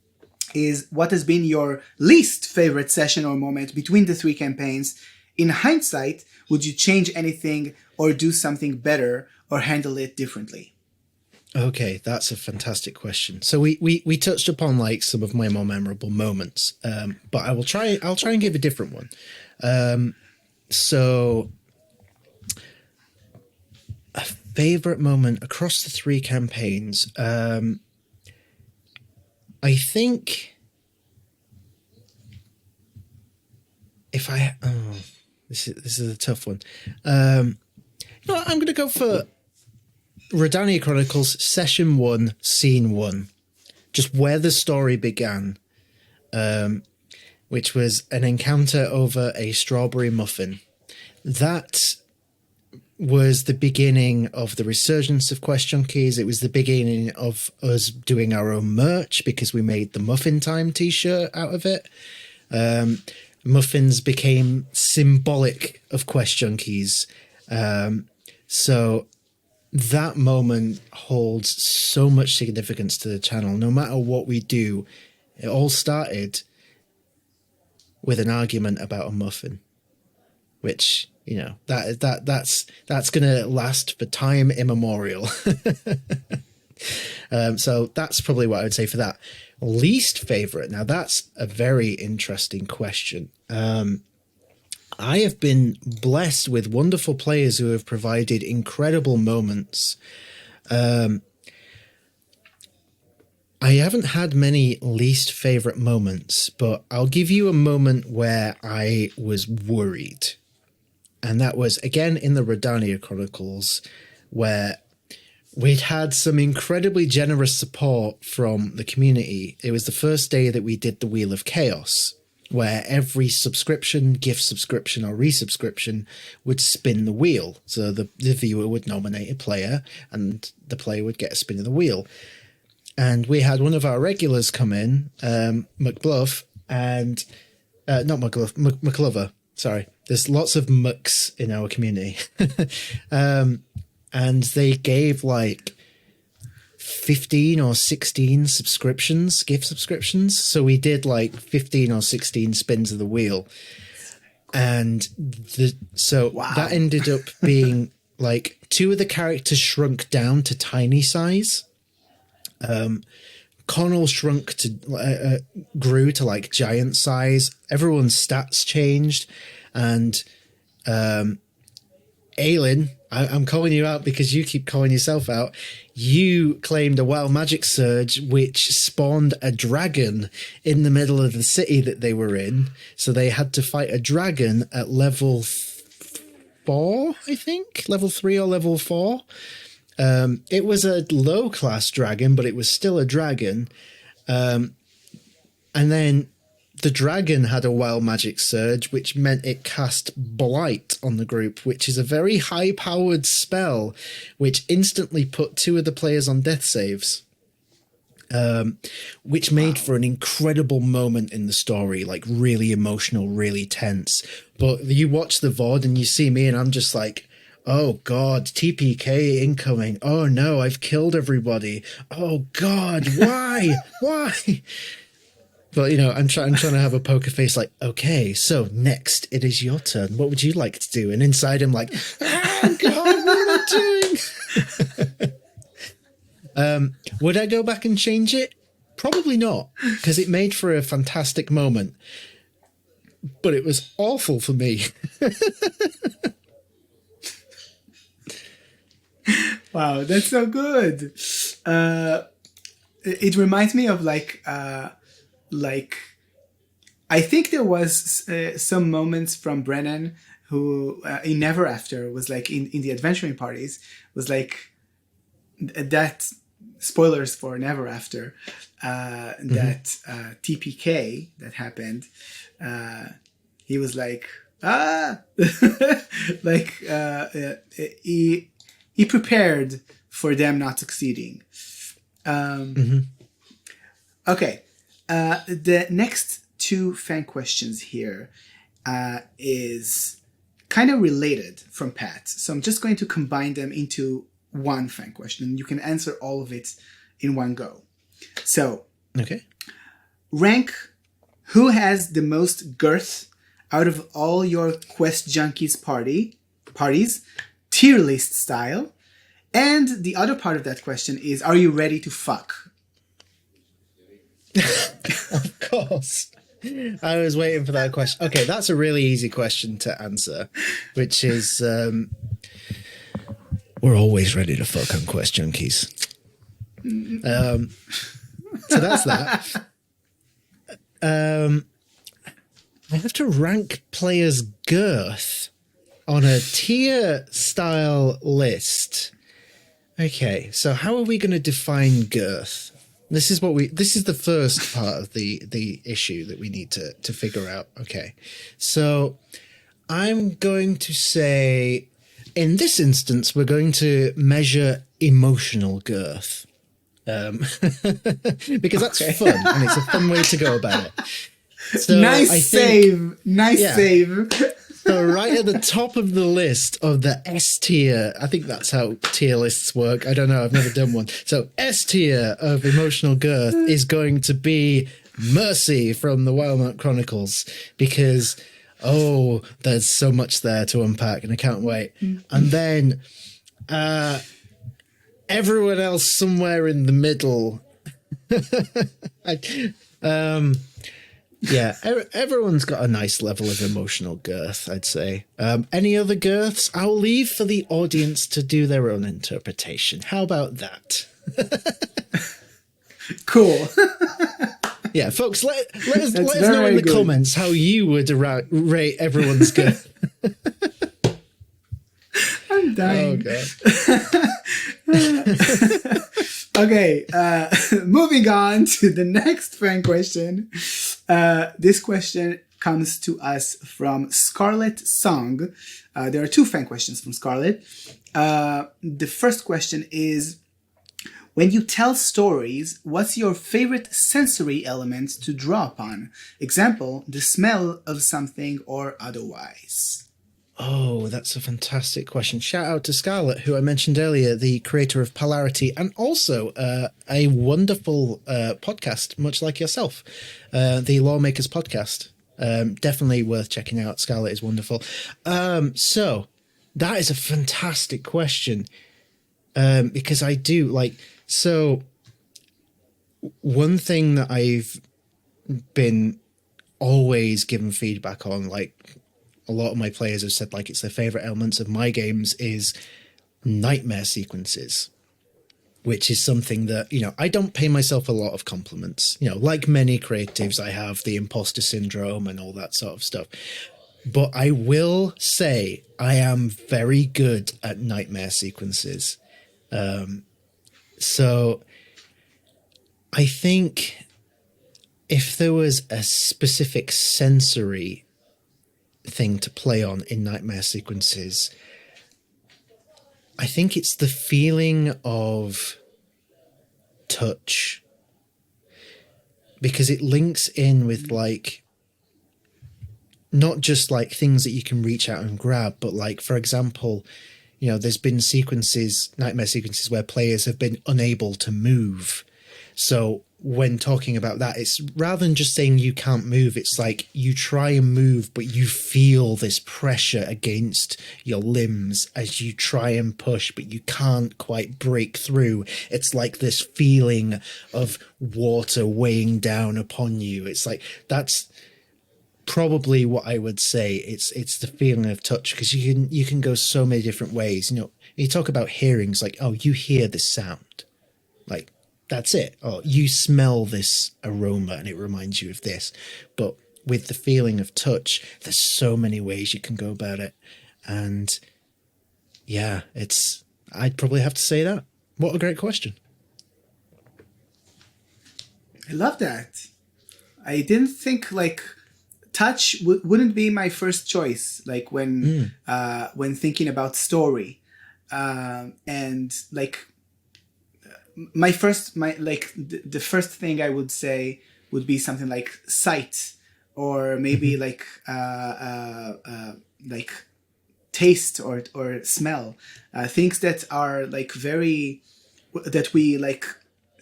is, what has been your least favorite session or moment between the 3 campaigns? In hindsight, would you change anything or do something better or handle it differently? Okay, that's a fantastic question. So we touched upon like some of my more memorable moments, but I'll try and give a different one. So a favorite moment across the 3 campaigns. I think if this is a tough one. I'm going to go for Rhódania Chronicles Session 1, Scene 1, just where the story began, which was an encounter over a strawberry muffin. That was the beginning of the resurgence of Quest Junkies. It was the beginning of us doing our own merch because we made the Muffin Time t-shirt out of it. Muffins became symbolic of Quest Junkies. So that moment holds so much significance to the channel. No matter what we do, it all started with an argument about a muffin, which, that's going to last for time immemorial. So that's probably what I would say for that. Least favorite. Now that's a very interesting question. I have been blessed with wonderful players who have provided incredible moments. I haven't had many least favorite moments, but I'll give you a moment where I was worried. And that was, again, in the Rhódania Chronicles, where we'd had some incredibly generous support from the community. It was the first day that we did the Wheel of Chaos, where every subscription, gift subscription, or resubscription would spin the wheel. So the viewer would nominate a player, and the player would get a spin of the wheel. And we had one of our regulars come in, McBluff, and not McBluff, McLover. Sorry, there's lots of Mucks in our community. And they gave like 15 or 16 subscriptions, gift subscriptions. So we did like 15 or 16 spins of the wheel. And that ended up being like 2 of the characters shrunk down to tiny size. Connell shrunk to grew to like giant size. Everyone's stats changed, and Ailin, I'm calling you out because you keep calling yourself out. You claimed a wild magic surge, which spawned a dragon in the middle of the city that they were in. So they had to fight a dragon at level 4, I think, level 3 or level 4. It was a low class dragon, but it was still a dragon. And then the dragon had a wild magic surge, which meant it cast Blight on the group, which is a very high powered spell, which instantly put 2 of the players on death saves. Which made for an incredible moment in the story, like really emotional, really tense. But you watch the VOD and you see me and I'm just like, oh God, TPK incoming. Oh no, I've killed everybody. Oh God, why? Why? But, you know, I'm trying to have a poker face like, okay, so next it is your turn. What would you like to do? And inside I'm like, oh God, what am I doing? Would I go back and change it? Probably not, because it made for a fantastic moment. But it was awful for me. Wow, that's so good. It reminds me of like I think there was some moments from Brennan who in Never After was like in the adventuring parties was like that. Spoilers for Never After. That TPK that happened. He was like like he prepared for them not succeeding. Okay. The next 2 fan questions here is kind of related from Pat. So I'm just going to combine them into one fan question, and you can answer all of it in one go. So, okay. Rank who has the most girth out of all your Quest Junkies parties, tier list style. And the other part of that question is, are you ready to fuck? Of course. I was waiting for that question. Okay, that's a really easy question to answer, which is we're always ready to fuck on Quest Junkies. So that's that. I have to rank players' girth on a tier style list. Okay, so how are we going to define girth? This is the first part of the issue that we need to figure out. Okay. So I'm going to say, in this instance, we're going to measure emotional girth. Because that's fun and it's a fun way to go about it. So nice save. So right at the top of the list of the S tier, I think that's how tier lists work. I don't know. I've never done one. So S tier of emotional girth is going to be Mercy from the Wildemount Chronicles, because, oh, there's so much there to unpack and I can't wait. And then everyone else somewhere in the middle. Yeah, everyone's got a nice level of emotional girth, I'd say. Any other girths? I'll leave for the audience to do their own interpretation. How about that? Cool. Yeah, folks, let us know in the comments how you would rate everyone's girth. I I'm dying. Oh, God. Okay, moving on to the next fan question. This question comes to us from Scarlet Song. There are two fan questions from Scarlet. The first question is, when you tell stories, what's your favorite sensory element to draw upon? Example, the smell of something or otherwise. Oh, that's a fantastic question. Shout out to Scarlet, who I mentioned earlier, the creator of Polarity, and also a wonderful podcast, much like yourself, the Lawmakers podcast. Definitely worth checking out. Scarlet is wonderful. So that is a fantastic question, because I do like, so one thing that I've been always given feedback on, like, a lot of my players have said, like, it's their favorite elements of my games is nightmare sequences, which is something that, you know, I don't pay myself a lot of compliments. You know, like many creatives, I have the imposter syndrome and all that sort of stuff. But I will say I am very good at nightmare sequences. So I think if there was a specific sensory thing to play on in nightmare sequences, I think it's the feeling of touch, because it links in with, like, not just like things that you can reach out and grab, but, like, for example, you know, there's been sequences, nightmare sequences, where players have been unable to move. So when talking about that, it's rather than just saying you can't move, it's like you try and move, but you feel this pressure against your limbs as you try and push, but you can't quite break through. It's like this feeling of water weighing down upon you. It's like, that's probably what I would say. It's the feeling of touch, because you can go so many different ways. You know, you talk about hearing, it's like, oh, you hear this sound, like, that's it. Oh, you smell this aroma and it reminds you of this. But with the feeling of touch, there's so many ways you can go about it. And yeah, I'd probably have to say that. What a great question. I love that. I didn't think, like, touch wouldn't be my first choice, like, when thinking about story. And, like, the first thing I would say would be something like sight, or maybe like taste or smell, things that are, like, very, that we, like,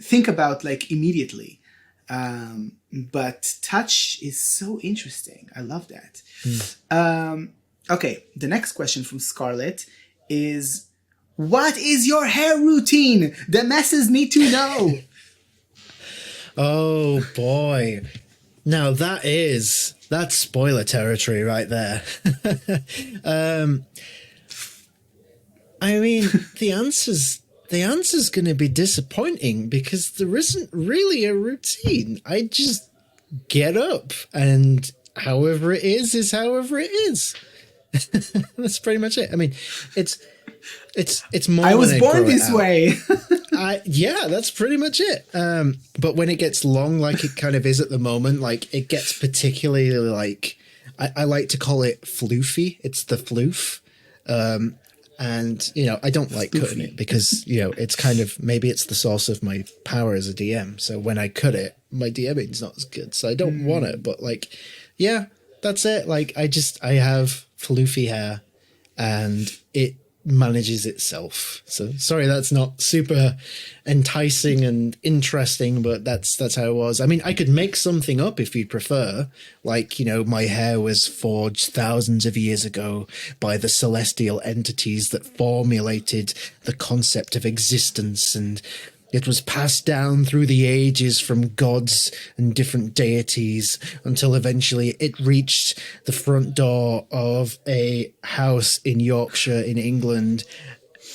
think about, like, immediately. But touch is so interesting. I love that. Okay, the next question from Scarlett is, what is your hair routine? The masses need to know. Oh boy. Now that's spoiler territory right there. I mean, the answer's going to be disappointing, because there isn't really a routine. I just get up, and however it is however it is. That's pretty much it. I mean, it's more. I was born this way. Yeah, that's pretty much it. But when it gets long, like it kind of is at the moment, like it gets particularly, like, I like to call it floofy. It's the floof. And, you know, I don't like cutting it because, you know, it's kind of, maybe it's the source of my power as a DM. So when I cut it, my DMing's not as good. So I don't want it. But, like, yeah, that's it. Like, I have floofy hair and it manages itself. So sorry, that's not super enticing and interesting, but that's how it was. I mean, I could make something up if you'd prefer. Like, you know, my hair was forged thousands of years ago by the celestial entities that formulated the concept of existence, and it was passed down through the ages from gods and different deities until eventually it reached the front door of a house in Yorkshire in England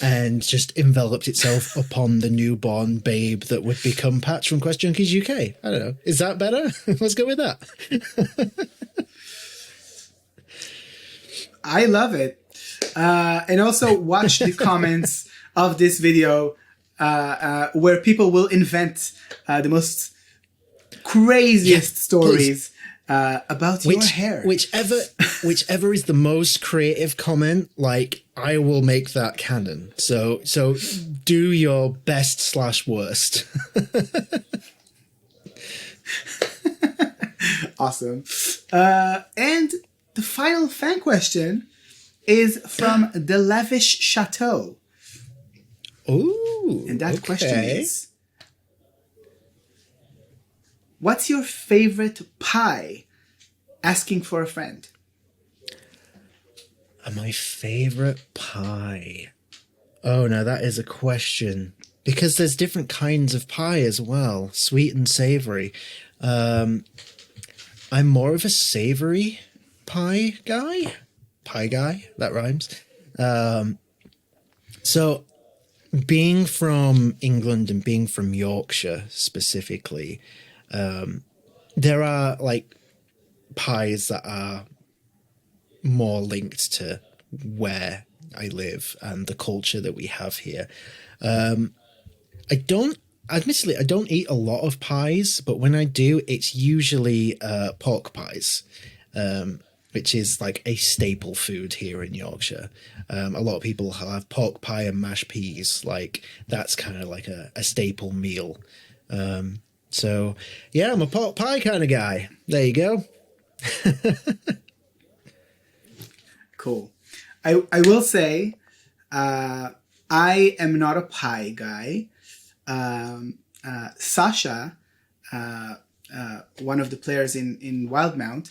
and just enveloped itself upon the newborn babe that would become Patch from Quest Junkies UK. I don't know. Is that better? Let's go with that. I love it. And also watch the comments of this video where people will invent the most craziest stories about your hair. Whichever is the most creative comment, like, I will make that canon. So do your best/worst. Awesome. And the final fan question is from the Lavish Château. Ooh. And that question is, what's your favorite pie? Asking for a friend. My favorite pie. Oh, no, that is a question. Because there's different kinds of pie as well. Sweet and savory. I'm more of a savory pie guy. Pie guy, that rhymes. So being from England and being from Yorkshire specifically, there are like pies that are more linked to where I live and the culture that we have here. Admittedly, I don't eat a lot of pies, but when I do, it's usually pork pies, which is like a staple food here in Yorkshire. A lot of people have pork pie and mashed peas. Like, that's kind of like a staple meal. So, yeah, I'm a pork pie kind of guy. There you go. Cool. I will say, I am not a pie guy. Sasha, one of the players in Wildemount,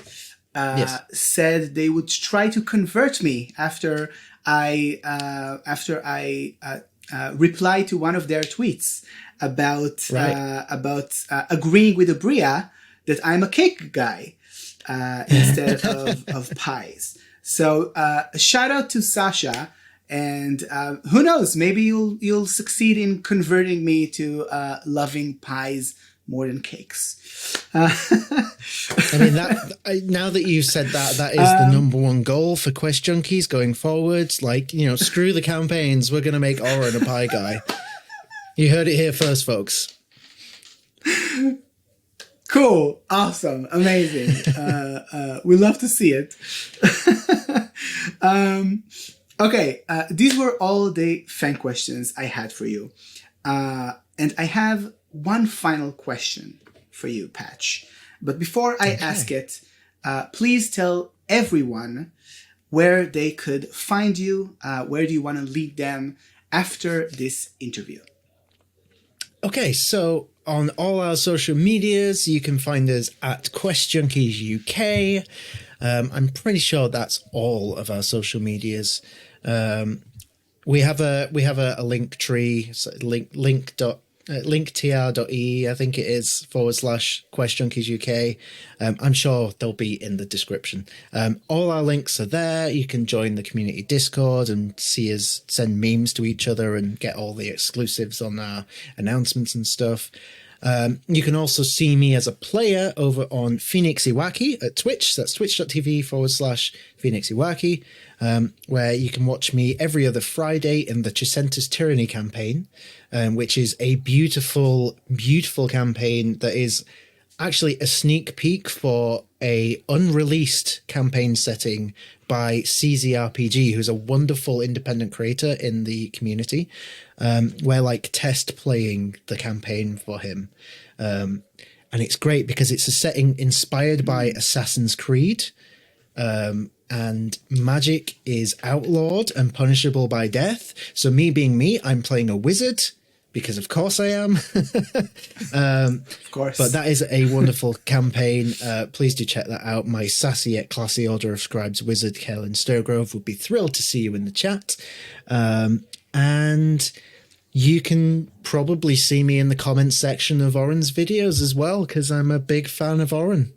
said they would try to convert me after I replied to one of their tweets about agreeing with Abria that I'm a cake guy instead of pies. So shout out to Sasha. And who knows? Maybe you'll succeed in converting me to loving pies more than cakes. I mean, now that you've said that, that is the number one goal for Quest Junkies going forwards. Like, you know, screw the campaigns. We're going to make Oren a pie guy. You heard it here first, folks. Cool. Awesome. Amazing. We love to see it. Okay, these were all the fan questions I had for you. And I have one final question for you, Patch. But before I ask it, please tell everyone where they could find you. Where do you want to lead them after this interview? Okay, so on all our social medias, you can find us at QuestjunkiesUK. I'm pretty sure that's all of our social medias. We have a link tree, so linktr.ee, I think it is, /QuestjunkiesUK. I'm sure they'll be in the description. All our links are there. You can join the community Discord and see us send memes to each other and get all the exclusives on our announcements and stuff. You can also see me as a player over on pheonixiwaki at Twitch. That's twitch.tv/pheonixiwaki, where you can watch me every other Friday in the Tricentis Tyranny campaign, which is a beautiful, beautiful campaign that is actually a sneak peek for a unreleased campaign setting by CZRPG, who's a wonderful independent creator in the community. We're like test playing the campaign for him. And it's great because it's a setting inspired by Assassin's Creed. And magic is outlawed and punishable by death. So me being me, I'm playing a wizard, because of course I am. Of course. But that is a wonderful campaign. Please do check that out. My sassy yet classy Order of Scribes wizard, Kaelin Sturgrove, would be thrilled to see you in the chat. And you can probably see me in the comments section of Oren's videos as well, because I'm a big fan of Oren.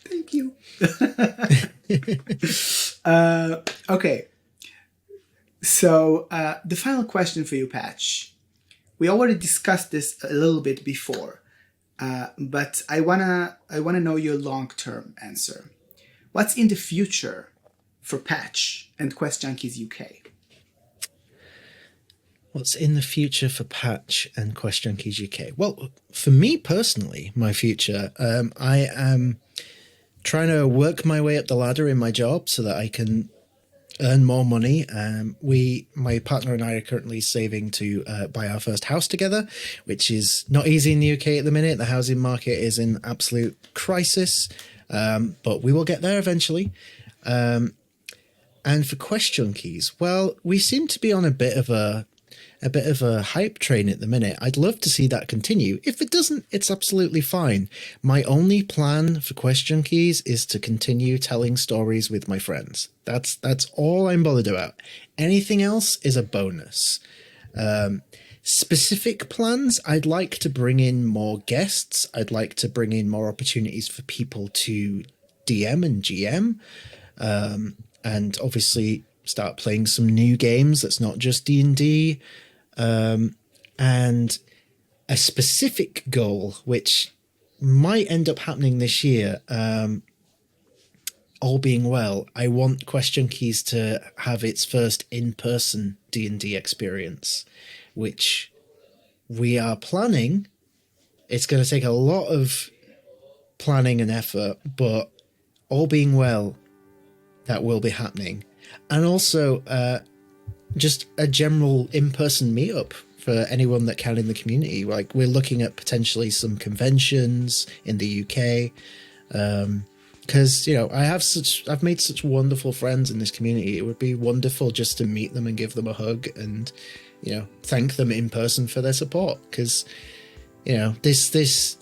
Thank you. Okay. So the final question for you, Patch. We already discussed this a little bit before, but I wanna know your long-term answer. What's in the future for Patch and Quest Junkies UK? What's in the future for Patch and Quest Junkies UK? Well, for me personally, my future, I am trying to work my way up the ladder in my job so that I can earn more money. My partner and I are currently saving to buy our first house together, which is not easy in the UK at the minute. The housing market is in absolute crisis, but we will get there eventually. And for Quest Junkies, well, we seem to be on a bit of a hype train at the minute. I'd love to see that continue. If it doesn't, it's absolutely fine. My only plan for Quest Junkies is to continue telling stories with my friends. That's all I'm bothered about. Anything else is a bonus. Specific plans, I'd like to bring in more guests. I'd like to bring in more opportunities for people to DM and GM. And obviously start playing some new games that's not just D&D. And a specific goal, which might end up happening this year, all being well, I want Quest Junkies to have its first in-person D&D experience, which we are planning. It's going to take a lot of planning and effort, but all being well, that will be happening. And also, just a general in-person meetup for anyone that can in the community. Like, we're looking at potentially some conventions in the UK, because I've made such wonderful friends in this community. It would be wonderful just to meet them and give them a hug and thank them in person for their support, because this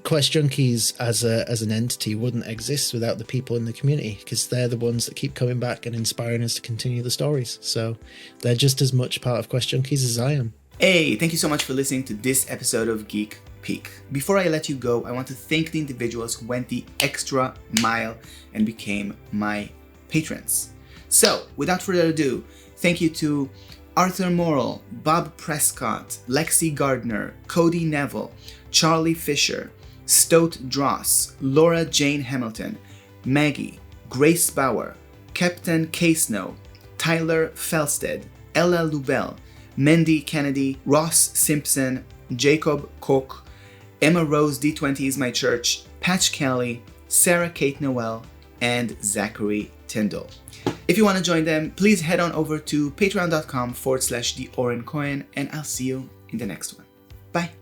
Quest Junkies as an entity wouldn't exist without the people in the community, because they're the ones that keep coming back and inspiring us to continue the stories. So they're just as much part of Quest Junkies as I am. Hey, thank you so much for listening to this episode of Geek Peek. Before I let you go, I want to thank the individuals who went the extra mile and became my patrons. So, without further ado, thank you to Arthur Morrill, Bob Prescott, Lexi Gardner, Cody Neville, Charlie Fisher, Stoat Dross, Laura Jane Hamilton, Maggie, Grace Bauer, Captain K. Snow, Tyler Felsted, Ella Lubell, Mandy Kennedy, Ross Simpson, Jacob Koch, Emma Rose D20 is my church, Patch Kelly, Sarah Kate Noel, and Zachary Tyndall. If you want to join them, please head on over to patreon.com/theorancoin, and I'll see you in the next one. Bye.